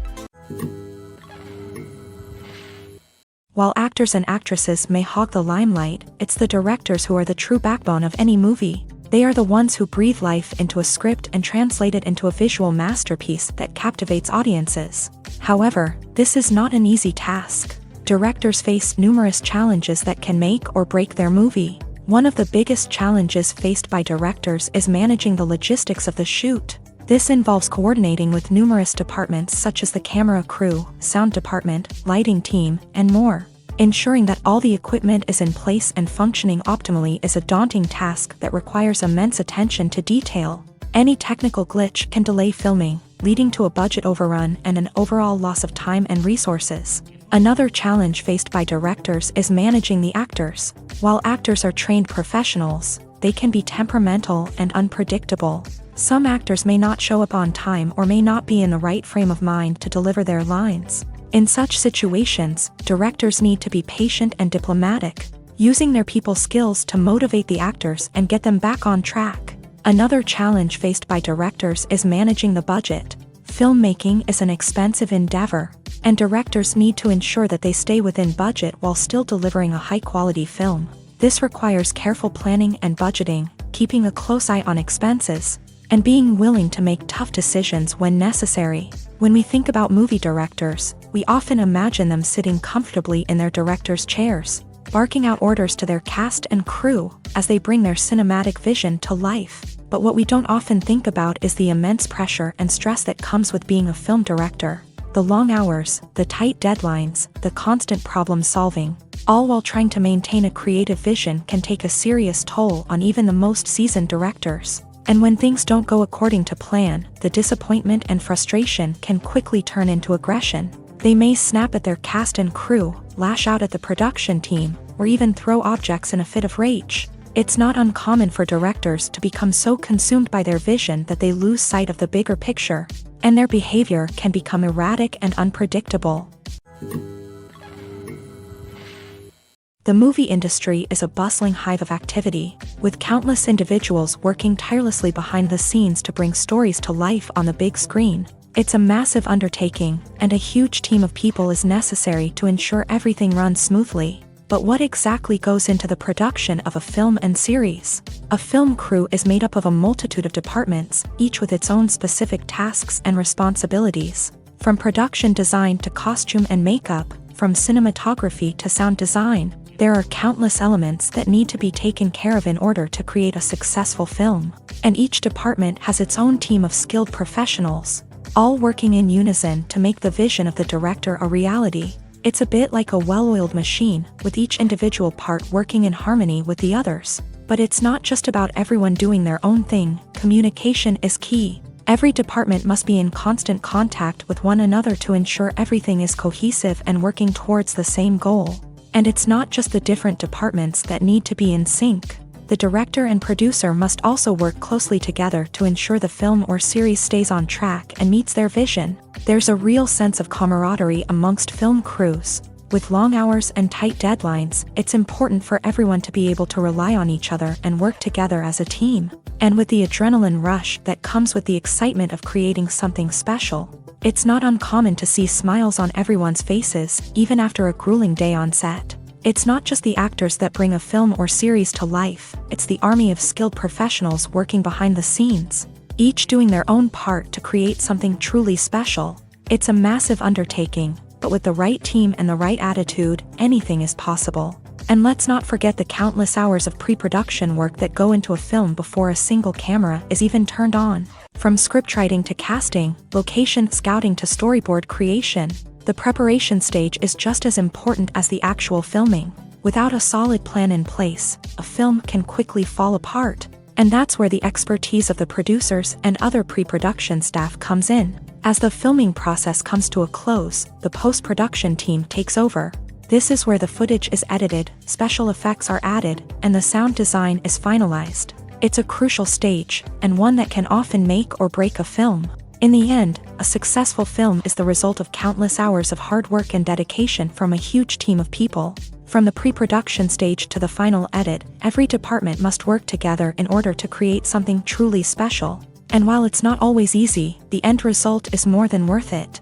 S1: While actors and actresses may hog the limelight, it's the directors who are the true backbone of any movie. They are the ones who breathe life into a script and translate it into a visual masterpiece that captivates audiences. However, this is not an easy task. Directors face numerous challenges that can make or break their movie. One of the biggest challenges faced by directors is managing the logistics of the shoot. This involves coordinating with numerous departments such as the camera crew, sound department, lighting team, and more. Ensuring that all the equipment is in place and functioning optimally is a daunting task that requires immense attention to detail. Any technical glitch can delay filming, leading to a budget overrun and an overall loss of time and resources. Another challenge faced by directors is managing the actors. While actors are trained professionals, they can be temperamental and unpredictable. Some actors may not show up on time or may not be in the right frame of mind to deliver their lines. In such situations, directors need to be patient and diplomatic, using their people skills to motivate the actors and get them back on track. Another challenge faced by directors is managing the budget. Filmmaking is an expensive endeavor, and directors need to ensure that they stay within budget while still delivering a high-quality film. This requires careful planning and budgeting, keeping a close eye on expenses, and being willing to make tough decisions when necessary. When we think about movie directors, we often imagine them sitting comfortably in their director's chairs, barking out orders to their cast and crew as they bring their cinematic vision to life. But what we don't often think about is the immense pressure and stress that comes with being a film director. The long hours, the tight deadlines, the constant problem solving, all while trying to maintain a creative vision can take a serious toll on even the most seasoned directors. And when things don't go according to plan, the disappointment and frustration can quickly turn into aggression. They may snap at their cast and crew, lash out at the production team, or even throw objects in a fit of rage. It's not uncommon for directors to become so consumed by their vision that they lose sight of the bigger picture, and their behavior can become erratic and unpredictable. The movie industry is a bustling hive of activity, with countless individuals working tirelessly behind the scenes to bring stories to life on the big screen. It's a massive undertaking, and a huge team of people is necessary to ensure everything runs smoothly. But what exactly goes into the production of a film and series? A film crew is made up of a multitude of departments, each with its own specific tasks and responsibilities. From production design to costume and makeup, from cinematography to sound design, there are countless elements that need to be taken care of in order to create a successful film. And each department has its own team of skilled professionals, all working in unison to make the vision of the director a reality. It's a bit like a well-oiled machine, with each individual part working in harmony with the others. But it's not just about everyone doing their own thing. Communication is key. Every department must be in constant contact with one another to ensure everything is cohesive and working towards the same goal. And it's not just the different departments that need to be in sync. The director and producer must also work closely together to ensure the film or series stays on track and meets their vision. There's a real sense of camaraderie amongst film crews. With long hours and tight deadlines, it's important for everyone to be able to rely on each other and work together as a team. And with the adrenaline rush that comes with the excitement of creating something special, it's not uncommon to see smiles on everyone's faces, even after a grueling day on set. It's not just the actors that bring a film or series to life, it's the army of skilled professionals working behind the scenes, each doing their own part to create something truly special. It's a massive undertaking, but with the right team and the right attitude, anything is possible. And let's not forget the countless hours of pre-production work that go into a film before a single camera is even turned on. From scriptwriting to casting, location scouting to storyboard creation, the preparation stage is just as important as the actual filming. Without a solid plan in place, a film can quickly fall apart. And that's where the expertise of the producers and other pre-production staff comes in. As the filming process comes to a close, the post-production team takes over. This is where the footage is edited, special effects are added, and the sound design is finalized. It's a crucial stage, and one that can often make or break a film. In the end, a successful film is the result of countless hours of hard work and dedication from a huge team of people. From the pre-production stage to the final edit, every department must work together in order to create something truly special. And while it's not always easy, the end result is more than worth it.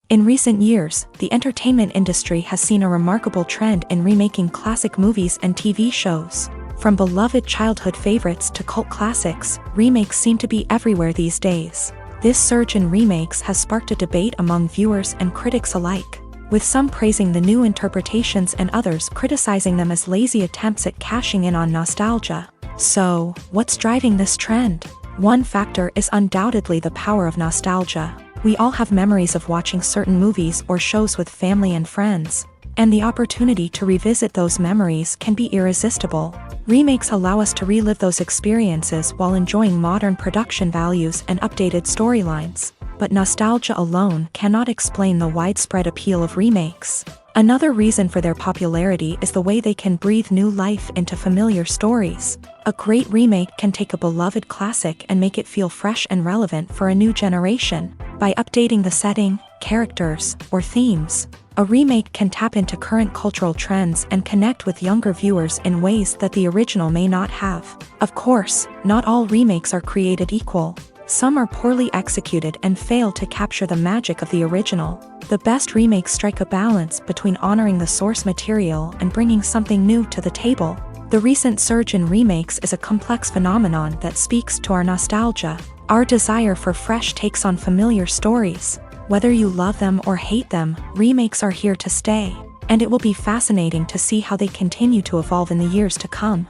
S1: In recent years, the entertainment industry has seen a remarkable trend in remaking classic movies and TV shows. From beloved childhood favorites to cult classics, remakes seem to be everywhere these days. This surge in remakes has sparked a debate among viewers and critics alike, with some praising the new interpretations and others criticizing them as lazy attempts at cashing in on nostalgia. So, what's driving this trend? One factor is undoubtedly the power of nostalgia. We all have memories of watching certain movies or shows with family and friends, and the opportunity to revisit those memories can be irresistible. Remakes allow us to relive those experiences while enjoying modern production values and updated storylines. But nostalgia alone cannot explain the widespread appeal of remakes. Another reason for their popularity is the way they can breathe new life into familiar stories. A great remake can take a beloved classic and make it feel fresh and relevant for a new generation. By updating the setting, characters, or themes, a remake can tap into current cultural trends and connect with younger viewers in ways that the original may not have. Of course, not all remakes are created equal. Some are poorly executed and fail to capture the magic of the original. The best remakes strike a balance between honoring the source material and bringing something new to the table. The recent surge in remakes is a complex phenomenon that speaks to our nostalgia, our desire for fresh takes on familiar stories. Whether you love them or hate them, remakes are here to stay, and it will be fascinating to see how they continue to evolve in the years to come.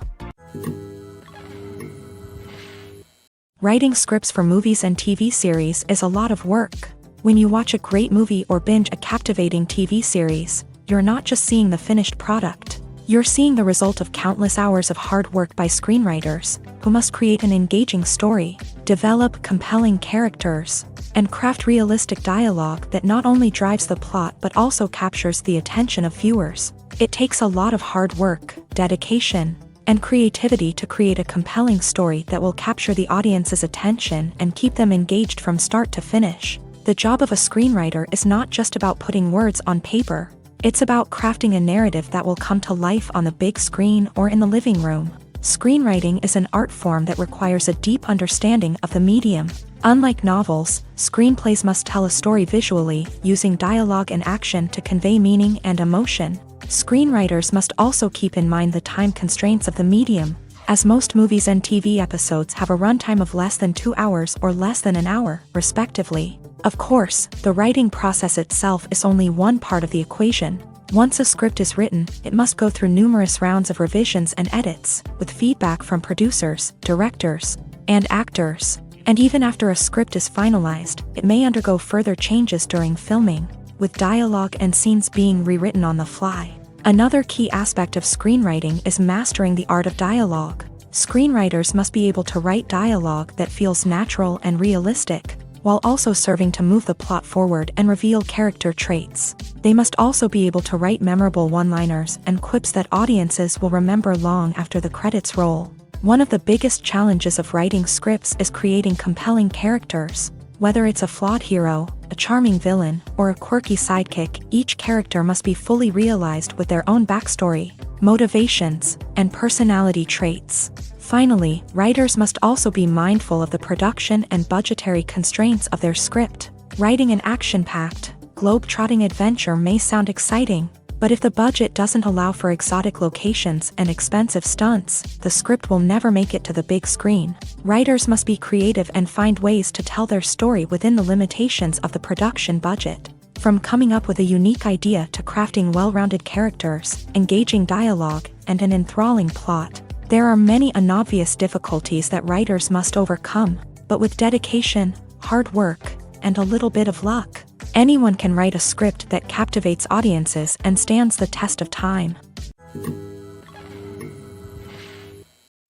S1: Writing scripts for movies and TV series is a lot of work. When you watch a great movie or binge a captivating TV series, you're not just seeing the finished product. You're seeing the result of countless hours of hard work by screenwriters, who must create an engaging story, develop compelling characters, and craft realistic dialogue that not only drives the plot but also captures the attention of viewers. It takes a lot of hard work, dedication, and creativity to create a compelling story that will capture the audience's attention and keep them engaged from start to finish. The job of a screenwriter is not just about putting words on paper. It's about crafting a narrative that will come to life on the big screen or in the living room. Screenwriting is an art form that requires a deep understanding of the medium. Unlike novels, screenplays must tell a story visually, using dialogue and action to convey meaning and emotion. Screenwriters must also keep in mind the time constraints of the medium, as most movies and TV episodes have a runtime of less than 2 hours or less than an hour, respectively. Of course, the writing process itself is only one part of the equation. Once a script is written, it must go through numerous rounds of revisions and edits, with feedback from producers, directors, and actors. And even after a script is finalized, it may undergo further changes during filming, with dialogue and scenes being rewritten on the fly. Another key aspect of screenwriting is mastering the art of dialogue. Screenwriters must be able to write dialogue that feels natural and realistic, while also serving to move the plot forward and reveal character traits. They must also be able to write memorable one-liners and quips that audiences will remember long after the credits roll. One of the biggest challenges of writing scripts is creating compelling characters. Whether it's a flawed hero, a charming villain, or a quirky sidekick, each character must be fully realized with their own backstory, motivations, and personality traits. Finally, writers must also be mindful of the production and budgetary constraints of their script. Writing an action-packed, globe-trotting adventure may sound exciting, but if the budget doesn't allow for exotic locations and expensive stunts, the script will never make it to the big screen. Writers must be creative and find ways to tell their story within the limitations of the production budget. From coming up with a unique idea to crafting well-rounded characters, engaging dialogue, and an enthralling plot, there are many unobvious difficulties that writers must overcome, but with dedication, hard work, and a little bit of luck, anyone can write a script that captivates audiences and stands the test of time.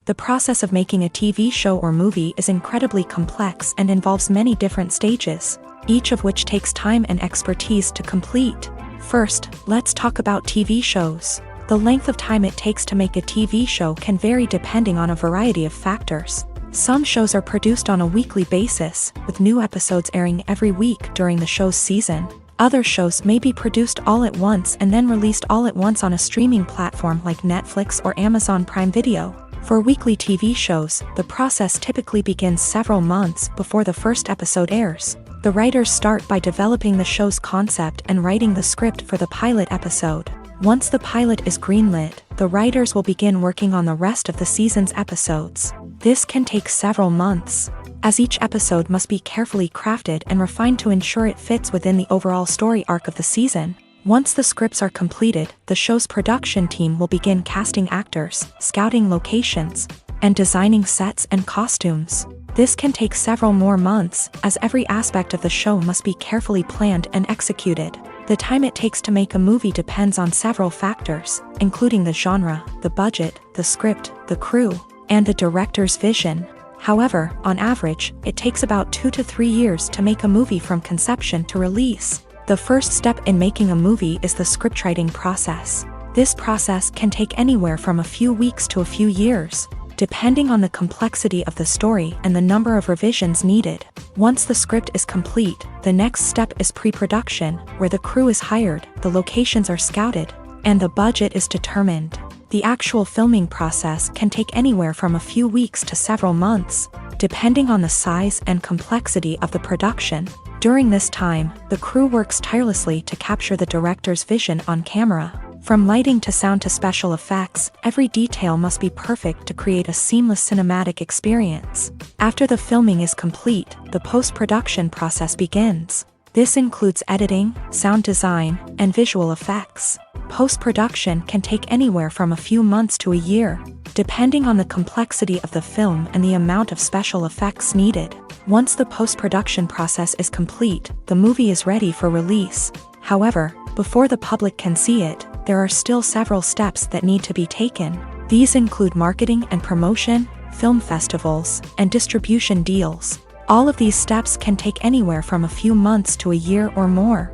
S1: The process of making a TV show or movie is incredibly complex and involves many different stages, each of which takes time and expertise to complete. First, let's talk about TV shows. The length of time it takes to make a TV show can vary depending on a variety of factors. Some shows are produced on a weekly basis, with new episodes airing every week during the show's season. Other shows may be produced all at once and then released all at once on a streaming platform like Netflix or Amazon Prime Video. For weekly TV shows, the process typically begins several months before the first episode airs. The writers start by developing the show's concept and writing the script for the pilot episode. Once the pilot is greenlit, the writers will begin working on the rest of the season's episodes. This can take several months, as each episode must be carefully crafted and refined to ensure it fits within the overall story arc of the season. Once the scripts are completed, the show's production team will begin casting actors, scouting locations, and designing sets and costumes. This can take several more months, as every aspect of the show must be carefully planned and executed. The time it takes to make a movie depends on several factors, including the genre, the budget, the script, the crew, and the director's vision. However, on average, it takes about 2 to 3 years to make a movie from conception to release. The first step in making a movie is the scriptwriting process. This process can take anywhere from a few weeks to a few years, depending on the complexity of the story and the number of revisions needed. Once the script is complete, the next step is pre-production, where the crew is hired, the locations are scouted, and the budget is determined. The actual filming process can take anywhere from a few weeks to several months, depending on the size and complexity of the production. During this time, the crew works tirelessly to capture the director's vision on camera. From lighting to sound to special effects, every detail must be perfect to create a seamless cinematic experience. After the filming is complete, the post-production process begins. This includes editing, sound design, and visual effects. Post-production can take anywhere from a few months to a year, depending on the complexity of the film and the amount of special effects needed. Once the post-production process is complete, the movie is ready for release. However, before the public can see it, there are still several steps that need to be taken. These include marketing and promotion, film festivals, and distribution deals. All of these steps can take anywhere from a few months to a year or more.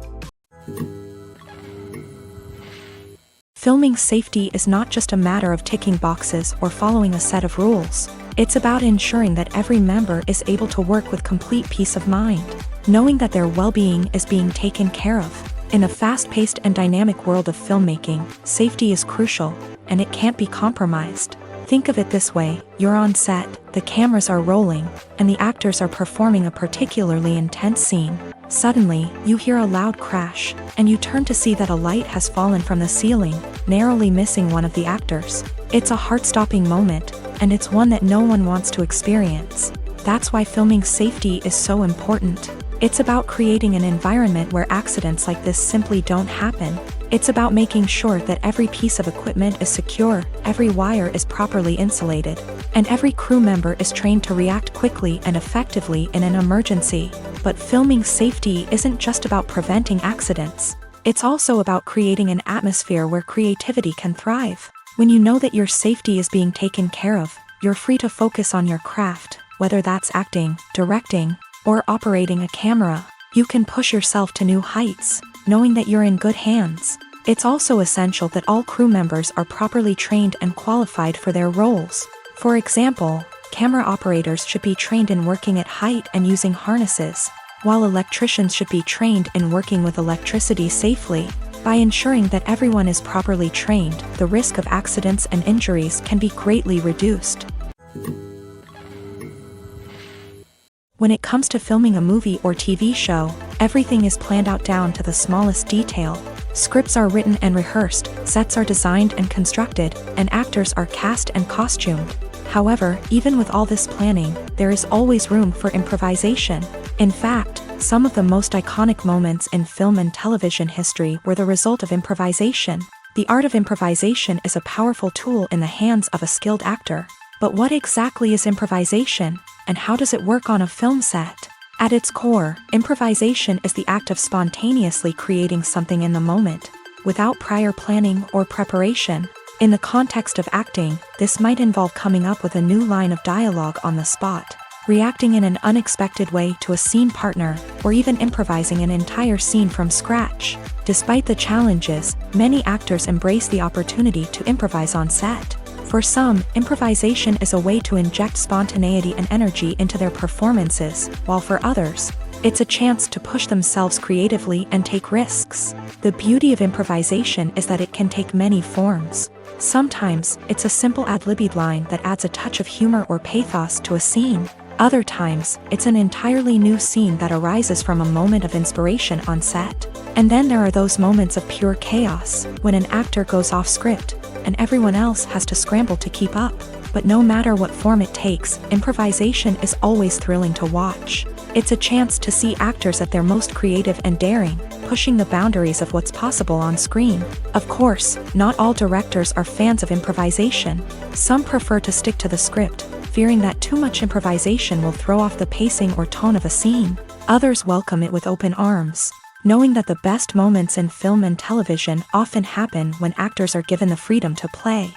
S1: Filming safety is not just a matter of ticking boxes or following a set of rules. It's about ensuring that every member is able to work with complete peace of mind, knowing that their well-being is being taken care of. In a fast-paced and dynamic world of filmmaking, safety is crucial, and it can't be compromised. Think of it this way: you're on set, the cameras are rolling, and the actors are performing a particularly intense scene. Suddenly, you hear a loud crash, and you turn to see that a light has fallen from the ceiling, narrowly missing one of the actors. It's a heart-stopping moment, and it's one that no one wants to experience. That's why filming safety is so important. It's about creating an environment where accidents like this simply don't happen. It's about making sure that every piece of equipment is secure, every wire is properly insulated, and every crew member is trained to react quickly and effectively in an emergency. But filming safety isn't just about preventing accidents. It's also about creating an atmosphere where creativity can thrive. When you know that your safety is being taken care of, you're free to focus on your craft, whether that's acting, directing, or operating a camera. You can push yourself to new heights, knowing that you're in good hands. It's also essential that all crew members are properly trained and qualified for their roles. For example, camera operators should be trained in working at height and using harnesses, while electricians should be trained in working with electricity safely. By ensuring that everyone is properly trained, the risk of accidents and injuries can be greatly reduced. When it comes to filming a movie or TV show, everything is planned out down to the smallest detail. Scripts are written and rehearsed, sets are designed and constructed, and actors are cast and costumed. However, even with all this planning, there is always room for improvisation. In fact, some of the most iconic moments in film and television history were the result of improvisation. The art of improvisation is a powerful tool in the hands of a skilled actor. But what exactly is improvisation, and how does it work on a film set? At its core, improvisation is the act of spontaneously creating something in the moment, without prior planning or preparation. In the context of acting, this might involve coming up with a new line of dialogue on the spot, reacting in an unexpected way to a scene partner, or even improvising an entire scene from scratch. Despite the challenges, many actors embrace the opportunity to improvise on set. For some, improvisation is a way to inject spontaneity and energy into their performances, while for others, it's a chance to push themselves creatively and take risks. The beauty of improvisation is that it can take many forms. Sometimes, it's a simple ad-libbed line that adds a touch of humor or pathos to a scene. Other times, it's an entirely new scene that arises from a moment of inspiration on set. And then there are those moments of pure chaos, when an actor goes off script, and everyone else has to scramble to keep up. But no matter what form it takes, improvisation is always thrilling to watch. It's a chance to see actors at their most creative and daring, pushing the boundaries of what's possible on screen. Of course, not all directors are fans of improvisation. Some prefer to stick to the script, fearing that too much improvisation will throw off the pacing or tone of a scene. Others welcome it with open arms, knowing that the best moments in film and television often happen when actors are given the freedom to play.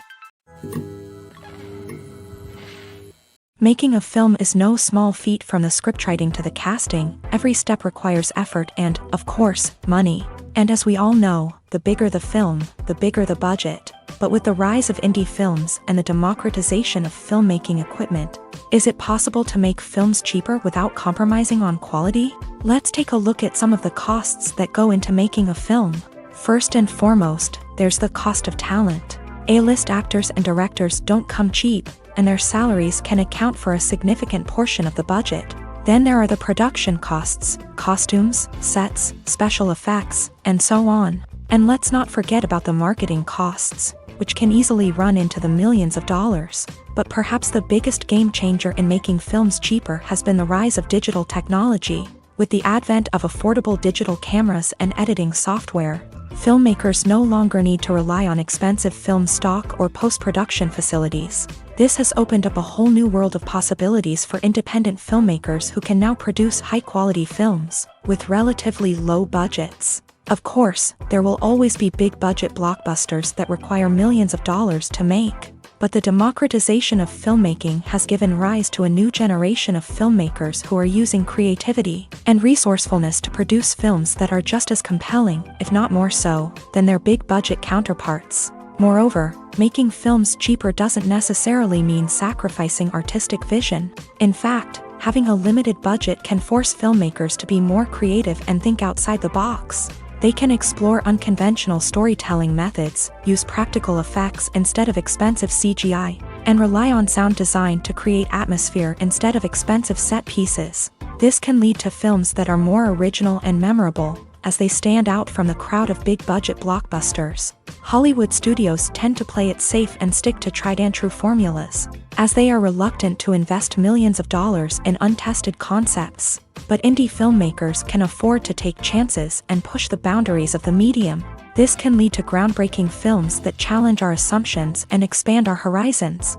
S1: Making a film is no small feat. From the scriptwriting to the casting, every step requires effort and, of course, money. And as we all know, the bigger the film, the bigger the budget. But with the rise of indie films and the democratization of filmmaking equipment, is it possible to make films cheaper without compromising on quality? Let's take a look at some of the costs that go into making a film. First and foremost, there's the cost of talent. A-list actors and directors don't come cheap, and their salaries can account for a significant portion of the budget. Then there are the production costs, costumes, sets, special effects, and so on. And let's not forget about the marketing costs, which can easily run into the millions of dollars. But perhaps the biggest game changer in making films cheaper has been the rise of digital technology. With the advent of affordable digital cameras and editing software, filmmakers no longer need to rely on expensive film stock or post-production facilities. This has opened up a whole new world of possibilities for independent filmmakers who can now produce high-quality films with relatively low budgets. Of course, there will always be big-budget blockbusters that require millions of dollars to make. But the democratization of filmmaking has given rise to a new generation of filmmakers who are using creativity and resourcefulness to produce films that are just as compelling, if not more so, than their big-budget counterparts. Moreover, making films cheaper doesn't necessarily mean sacrificing artistic vision. In fact, having a limited budget can force filmmakers to be more creative and think outside the box. They can explore unconventional storytelling methods, use practical effects instead of expensive CGI, and rely on sound design to create atmosphere instead of expensive set pieces. This can lead to films that are more original and memorable, as they stand out from the crowd of big-budget blockbusters. Hollywood studios tend to play it safe and stick to tried-and-true formulas, as they are reluctant to invest millions of dollars in untested concepts. But indie filmmakers can afford to take chances and push the boundaries of the medium. This can lead to groundbreaking films that challenge our assumptions and expand our horizons.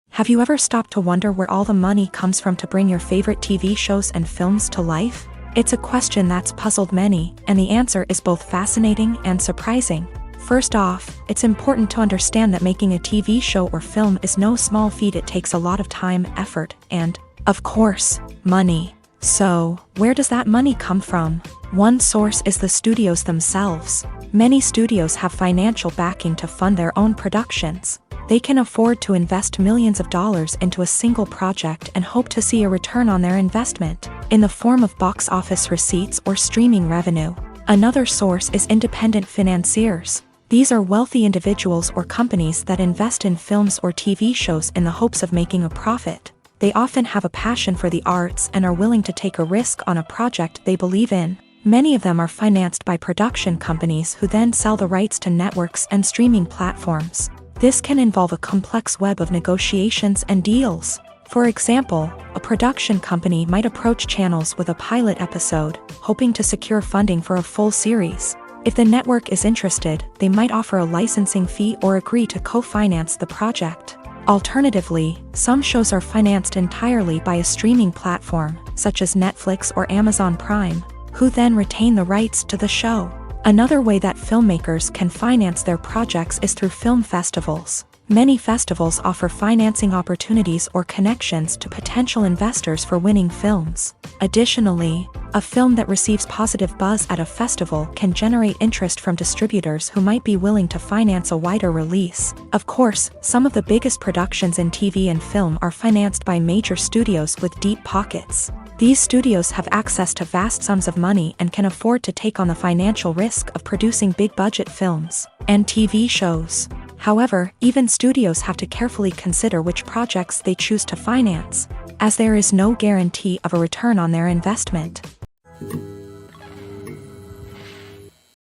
S1: Have you ever stopped to wonder where all the money comes from to bring your favorite TV shows and films to life? It's a question that's puzzled many, and the answer is both fascinating and surprising. First off, it's important to understand that making a TV show or film is no small feat. It takes a lot of time, effort, and, of course, money. So, where does that money come from? One source is the studios themselves. Many studios have financial backing to fund their own productions. They can afford to invest millions of dollars into a single project and hope to see a return on their investment, in the form of box office receipts or streaming revenue. Another source is independent financiers. These are wealthy individuals or companies that invest in films or TV shows in the hopes of making a profit. They often have a passion for the arts and are willing to take a risk on a project they believe in. Many of them are financed by production companies who then sell the rights to networks and streaming platforms. This can involve a complex web of negotiations and deals. For example, a production company might approach channels with a pilot episode, hoping to secure funding for a full series. If the network is interested, they might offer a licensing fee or agree to co-finance the project. Alternatively, some shows are financed entirely by a streaming platform, such as Netflix or Amazon Prime, who then retain the rights to the show. Another way that filmmakers can finance their projects is through film festivals. Many festivals offer financing opportunities or connections to potential investors for winning films. Additionally, a film that receives positive buzz at a festival can generate interest from distributors who might be willing to finance a wider release. Of course, some of the biggest productions in TV and film are financed by major studios with deep pockets. These studios have access to vast sums of money and can afford to take on the financial risk of producing big-budget films and TV shows. However, even studios have to carefully consider which projects they choose to finance, as there is no guarantee of a return on their investment.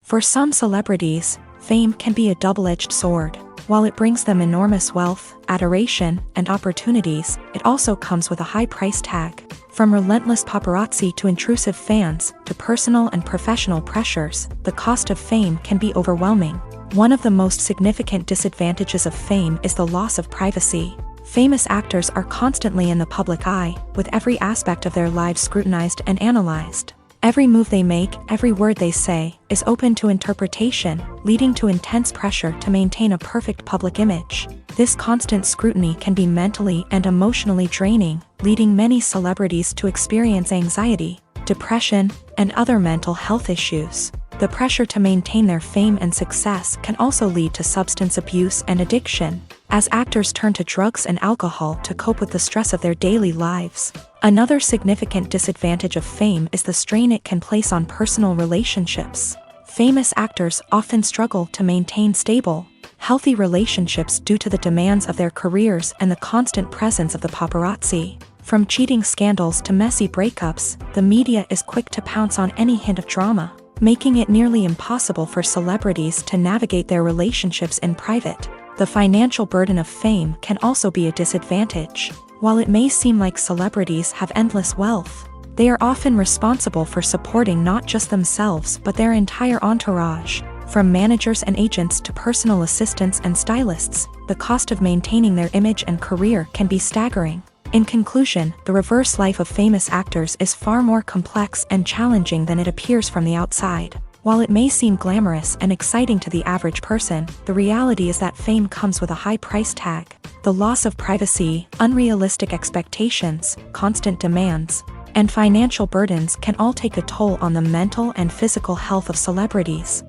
S1: For some celebrities, fame can be a double-edged sword. While it brings them enormous wealth, adoration, and opportunities, it also comes with a high price tag. From relentless paparazzi to intrusive fans, to personal and professional pressures, the cost of fame can be overwhelming. One of the most significant disadvantages of fame is the loss of privacy. Famous actors are constantly in the public eye, with every aspect of their lives scrutinized and analyzed. Every move they make, every word they say, is open to interpretation, leading to intense pressure to maintain a perfect public image. This constant scrutiny can be mentally and emotionally draining, leading many celebrities to experience anxiety, depression, and other mental health issues. The pressure to maintain their fame and success can also lead to substance abuse and addiction, as actors turn to drugs and alcohol to cope with the stress of their daily lives. Another significant disadvantage of fame is the strain it can place on personal relationships. Famous actors often struggle to maintain stable, healthy relationships due to the demands of their careers and the constant presence of the paparazzi. From cheating scandals to messy breakups, the media is quick to pounce on any hint of drama, making it nearly impossible for celebrities to navigate their relationships in private. The financial burden of fame can also be a disadvantage. While it may seem like celebrities have endless wealth, they are often responsible for supporting not just themselves but their entire entourage. From managers and agents to personal assistants and stylists, the cost of maintaining their image and career can be staggering. In conclusion, the reverse life of famous actors is far more complex and challenging than it appears from the outside. While it may seem glamorous and exciting to the average person, the reality is that fame comes with a high price tag. The loss of privacy, unrealistic expectations, constant demands, and financial burdens can all take a toll on the mental and physical health of celebrities.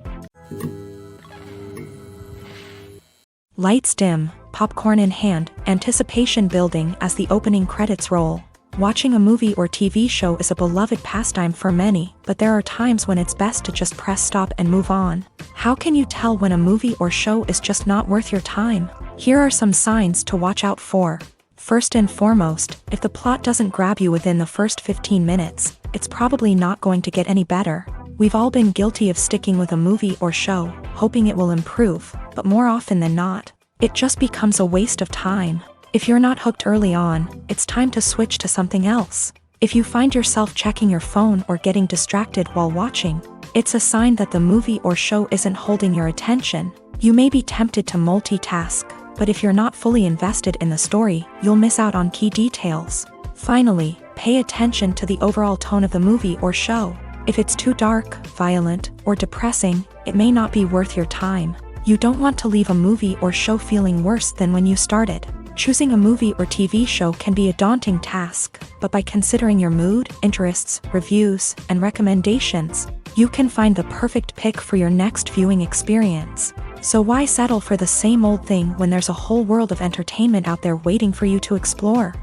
S1: Lights dim, popcorn in hand, anticipation building as the opening credits roll. Watching a movie or TV show is a beloved pastime for many, but there are times when it's best to just press stop and move on. How can you tell when a movie or show is just not worth your time? Here are some signs to watch out for. First and foremost, if the plot doesn't grab you within the first 15 minutes, it's probably not going to get any better. We've all been guilty of sticking with a movie or show, hoping it will improve, but more often than not, it just becomes a waste of time. If you're not hooked early on, it's time to switch to something else. If you find yourself checking your phone or getting distracted while watching, it's a sign that the movie or show isn't holding your attention. You may be tempted to multitask, but if you're not fully invested in the story, you'll miss out on key details. Finally, pay attention to the overall tone of the movie or show. If it's too dark, violent, or depressing, it may not be worth your time. You don't want to leave a movie or show feeling worse than when you started. Choosing a movie or TV show can be a daunting task, but by considering your mood, interests, reviews, and recommendations, you can find the perfect pick for your next viewing experience. So why settle for the same old thing when there's a whole world of entertainment out there waiting for you to explore?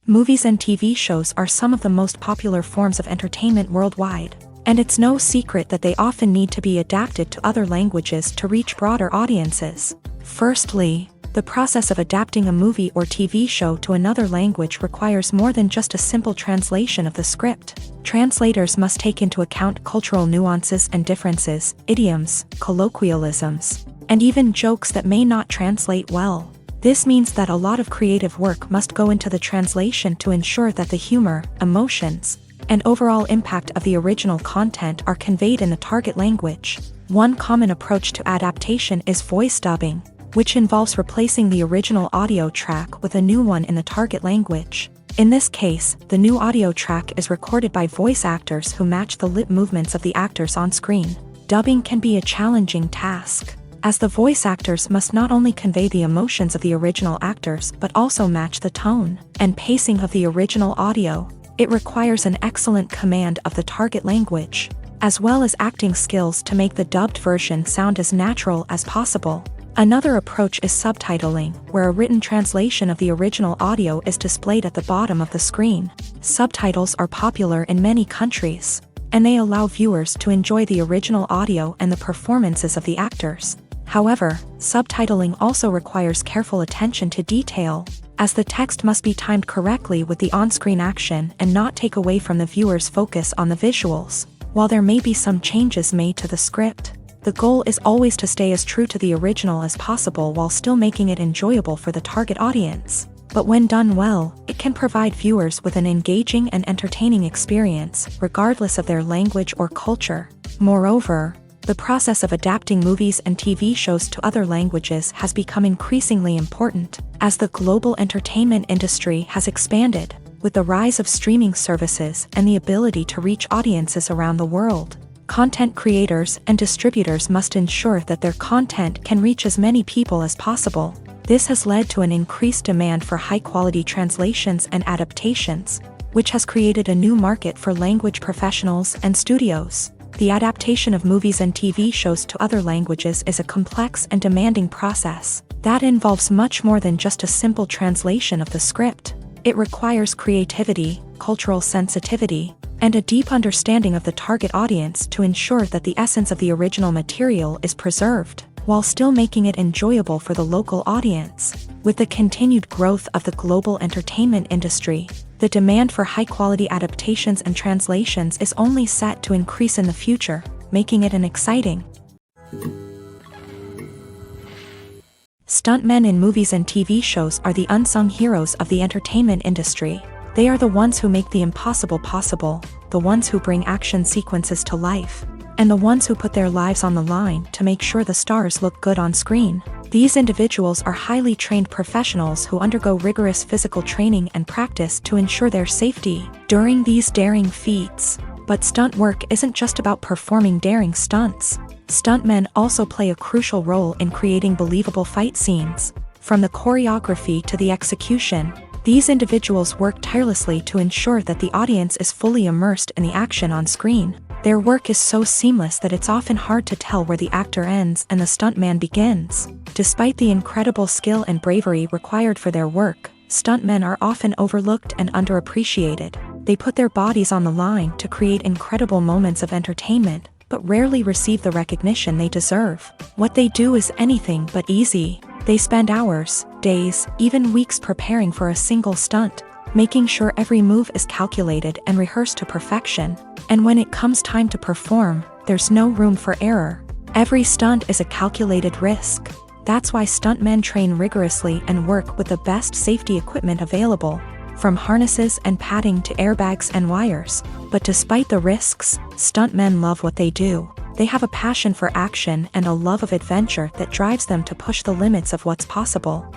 S1: Movies and TV shows are some of the most popular forms of entertainment worldwide, and it's no secret that they often need to be adapted to other languages to reach broader audiences. Firstly, the process of adapting a movie or TV show to another language requires more than just a simple translation of the script. Translators must take into account cultural nuances and differences, idioms, colloquialisms, and even jokes that may not translate well. This means that a lot of creative work must go into the translation to ensure that the humor, emotions, and overall impact of the original content are conveyed in the target language. One common approach to adaptation is voice dubbing, which involves replacing the original audio track with a new one in the target language. In this case, the new audio track is recorded by voice actors who match the lip movements of the actors on screen. Dubbing can be a challenging task, as the voice actors must not only convey the emotions of the original actors but also match the tone and pacing of the original audio. It requires an excellent command of the target language, as well as acting skills to make the dubbed version sound as natural as possible. Another approach is subtitling, where a written translation of the original audio is displayed at the bottom of the screen. Subtitles are popular in many countries, and they allow viewers to enjoy the original audio and the performances of the actors. However, subtitling also requires careful attention to detail, as the text must be timed correctly with the on-screen action and not take away from the viewer's focus on the visuals. While there may be some changes made to the script, the goal is always to stay as true to the original as possible while still making it enjoyable for the target audience. But when done well, it can provide viewers with an engaging and entertaining experience, regardless of their language or culture. Moreover, the process of adapting movies and TV shows to other languages has become increasingly important, as the global entertainment industry has expanded, with the rise of streaming services and the ability to reach audiences around the world. Content creators and distributors must ensure that their content can reach as many people as possible. This has led to an increased demand for high-quality translations and adaptations, which has created a new market for language professionals and studios. The adaptation of movies and TV shows to other languages is a complex and demanding process that involves much more than just a simple translation of the script. It requires creativity, cultural sensitivity, and a deep understanding of the target audience to ensure that the essence of the original material is preserved, while still making it enjoyable for the local audience. With the continued growth of the global entertainment industry, the demand for high-quality adaptations and translations is only set to increase in the future, making it an exciting. Stuntmen in movies and TV shows are the unsung heroes of the entertainment industry. They are the ones who make the impossible possible, the ones who bring action sequences to life, and the ones who put their lives on the line to make sure the stars look good on screen. These individuals are highly trained professionals who undergo rigorous physical training and practice to ensure their safety during these daring feats. But stunt work isn't just about performing daring stunts. Stuntmen also play a crucial role in creating believable fight scenes. From the choreography to the execution, these individuals work tirelessly to ensure that the audience is fully immersed in the action on screen. Their work is so seamless that it's often hard to tell where the actor ends and the stuntman begins. Despite the incredible skill and bravery required for their work, stuntmen are often overlooked and underappreciated. They put their bodies on the line to create incredible moments of entertainment, but rarely receive the recognition they deserve. What they do is anything but easy. They spend hours, days, even weeks preparing for a single stunt, making sure every move is calculated and rehearsed to perfection. And when it comes time to perform, there's no room for error. Every stunt is a calculated risk. That's why stuntmen train rigorously and work with the best safety equipment available, from harnesses and padding to airbags and wires. But despite the risks, stuntmen love what they do. They have a passion for action and a love of adventure that drives them to push the limits of what's possible.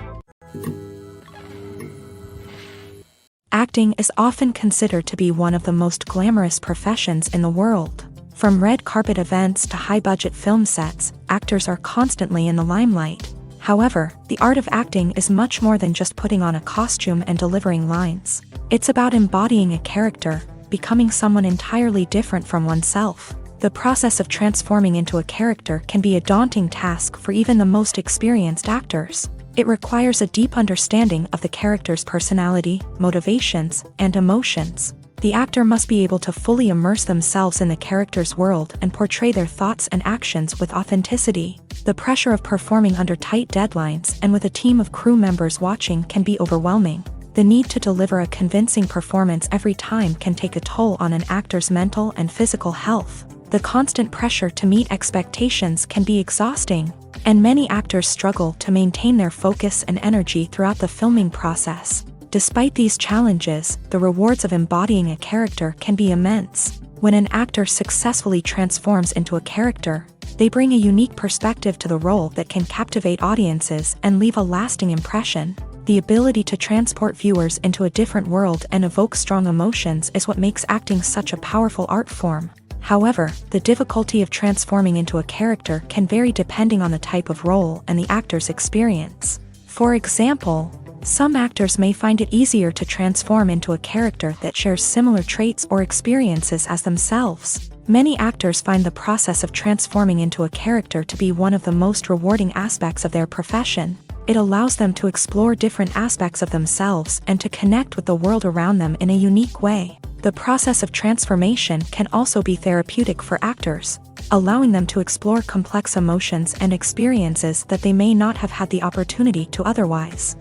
S1: Acting is often considered to be one of the most glamorous professions in the world. From red carpet events to high-budget film sets, actors are constantly in the limelight. However, the art of acting is much more than just putting on a costume and delivering lines. It's about embodying a character, becoming someone entirely different from oneself. The process of transforming into a character can be a daunting task for even the most experienced actors. It requires a deep understanding of the character's personality, motivations, and emotions. The actor must be able to fully immerse themselves in the character's world and portray their thoughts and actions with authenticity. The pressure of performing under tight deadlines and with a team of crew members watching can be overwhelming. The need to deliver a convincing performance every time can take a toll on an actor's mental and physical health. The constant pressure to meet expectations can be exhausting, and many actors struggle to maintain their focus and energy throughout the filming process. Despite these challenges, the rewards of embodying a character can be immense. When an actor successfully transforms into a character, they bring a unique perspective to the role that can captivate audiences and leave a lasting impression. The ability to transport viewers into a different world and evoke strong emotions is what makes acting such a powerful art form. However, the difficulty of transforming into a character can vary depending on the type of role and the actor's experience. For example, some actors may find it easier to transform into a character that shares similar traits or experiences as themselves. Many actors find the process of transforming into a character to be one of the most rewarding aspects of their profession. It allows them to explore different aspects of themselves and to connect with the world around them in a unique way. The process of transformation can also be therapeutic for actors, allowing them to explore complex emotions and experiences that they may not have had the opportunity to otherwise.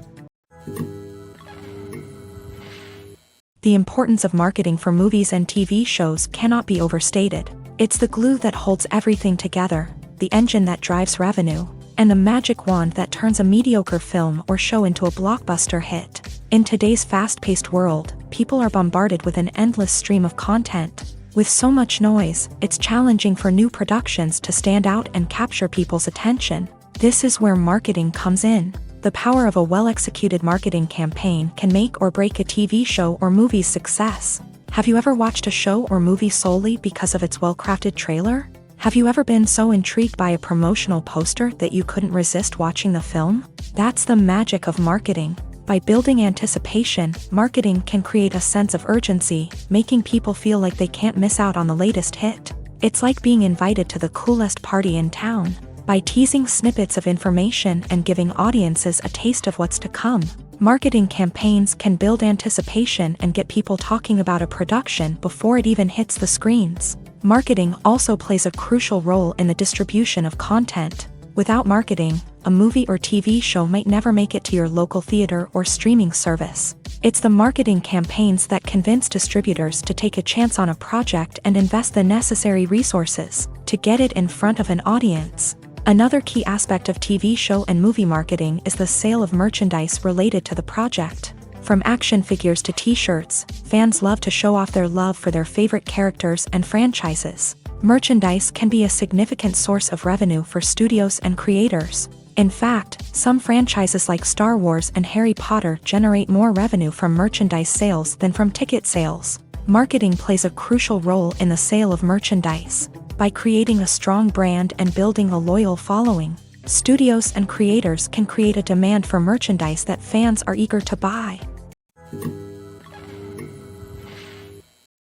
S1: The importance of marketing for movies and TV shows cannot be overstated. It's the glue that holds everything together, the engine that drives revenue, and the magic wand that turns a mediocre film or show into a blockbuster hit. In today's fast-paced world, people are bombarded with an endless stream of content. With so much noise, it's challenging for new productions to stand out and capture people's attention. This is where marketing comes in. The power of a well-executed marketing campaign can make or break a TV show or movie's success. Have you ever watched a show or movie solely because of its well-crafted trailer? Have you ever been so intrigued by a promotional poster that you couldn't resist watching the film? That's the magic of marketing. By building anticipation, marketing can create a sense of urgency, making people feel like they can't miss out on the latest hit. It's like being invited to the coolest party in town. By teasing snippets of information and giving audiences a taste of what's to come, Marketing campaigns can build anticipation and get people talking about a production before it even hits the screens. Marketing also plays a crucial role in the distribution of content. Without marketing, a movie or TV show might never make it to your local theater or streaming service. It's the marketing campaigns that convince distributors to take a chance on a project and invest the necessary resources to get it in front of an audience. Another key aspect of TV show and movie marketing is the sale of merchandise related to the project. From action figures to t-shirts, fans love to show off their love for their favorite characters and franchises. Merchandise can be a significant source of revenue for studios and creators. In fact, some franchises like Star Wars and Harry Potter generate more revenue from merchandise sales than from ticket sales. Marketing plays a crucial role in the sale of merchandise. By creating a strong brand and building a loyal following, studios and creators can create a demand for merchandise that fans are eager to buy.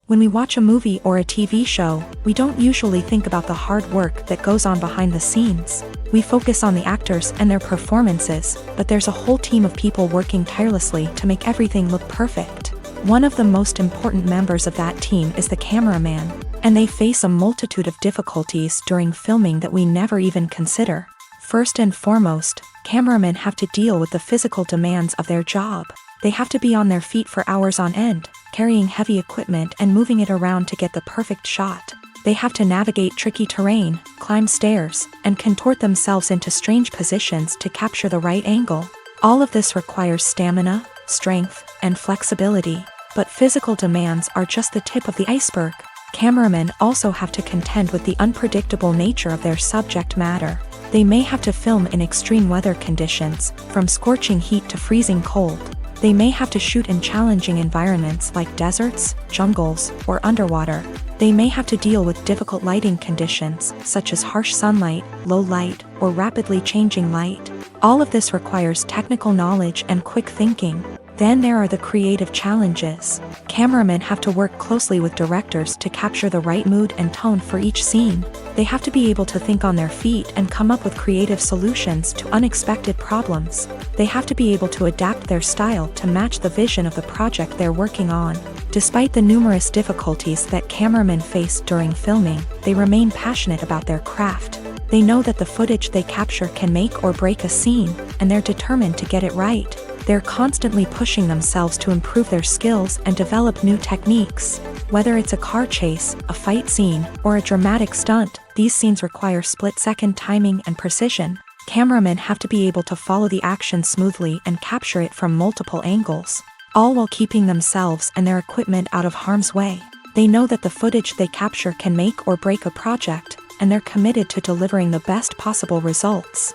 S1: When we watch a movie or a TV show, we don't usually think about the hard work that goes on behind the scenes. We focus on the actors and their performances, but there's a whole team of people working tirelessly to make everything look perfect. One of the most important members of that team is the cameraman, and they face a multitude of difficulties during filming that we never even consider. First and foremost, cameramen have to deal with the physical demands of their job. They have to be on their feet for hours on end, carrying heavy equipment and moving it around to get the perfect shot. They have to navigate tricky terrain, climb stairs, and contort themselves into strange positions to capture the right angle. All of this requires stamina, strength, and flexibility. But physical demands are just the tip of the iceberg. Cameramen also have to contend with the unpredictable nature of their subject matter. They may have to film in extreme weather conditions, from scorching heat to freezing cold. They may have to shoot in challenging environments like deserts, jungles, or underwater. They may have to deal with difficult lighting conditions, such as harsh sunlight, low light, or rapidly changing light. All of this requires technical knowledge and quick thinking. Then there are the creative challenges. Cameramen have to work closely with directors to capture the right mood and tone for each scene. They have to be able to think on their feet and come up with creative solutions to unexpected problems. They have to be able to adapt their style to match the vision of the project they're working on. Despite the numerous difficulties that cameramen face during filming, they remain passionate about their craft. They know that the footage they capture can make or break a scene, and they're determined to get it right. They're constantly pushing themselves to improve their skills and develop new techniques. Whether it's a car chase, a fight scene, or a dramatic stunt, these scenes require split-second timing and precision. Cameramen have to be able to follow the action smoothly and capture it from multiple angles, all while keeping themselves and their equipment out of harm's way. They know that the footage they capture can make or break a project, and they're committed to delivering the best possible results.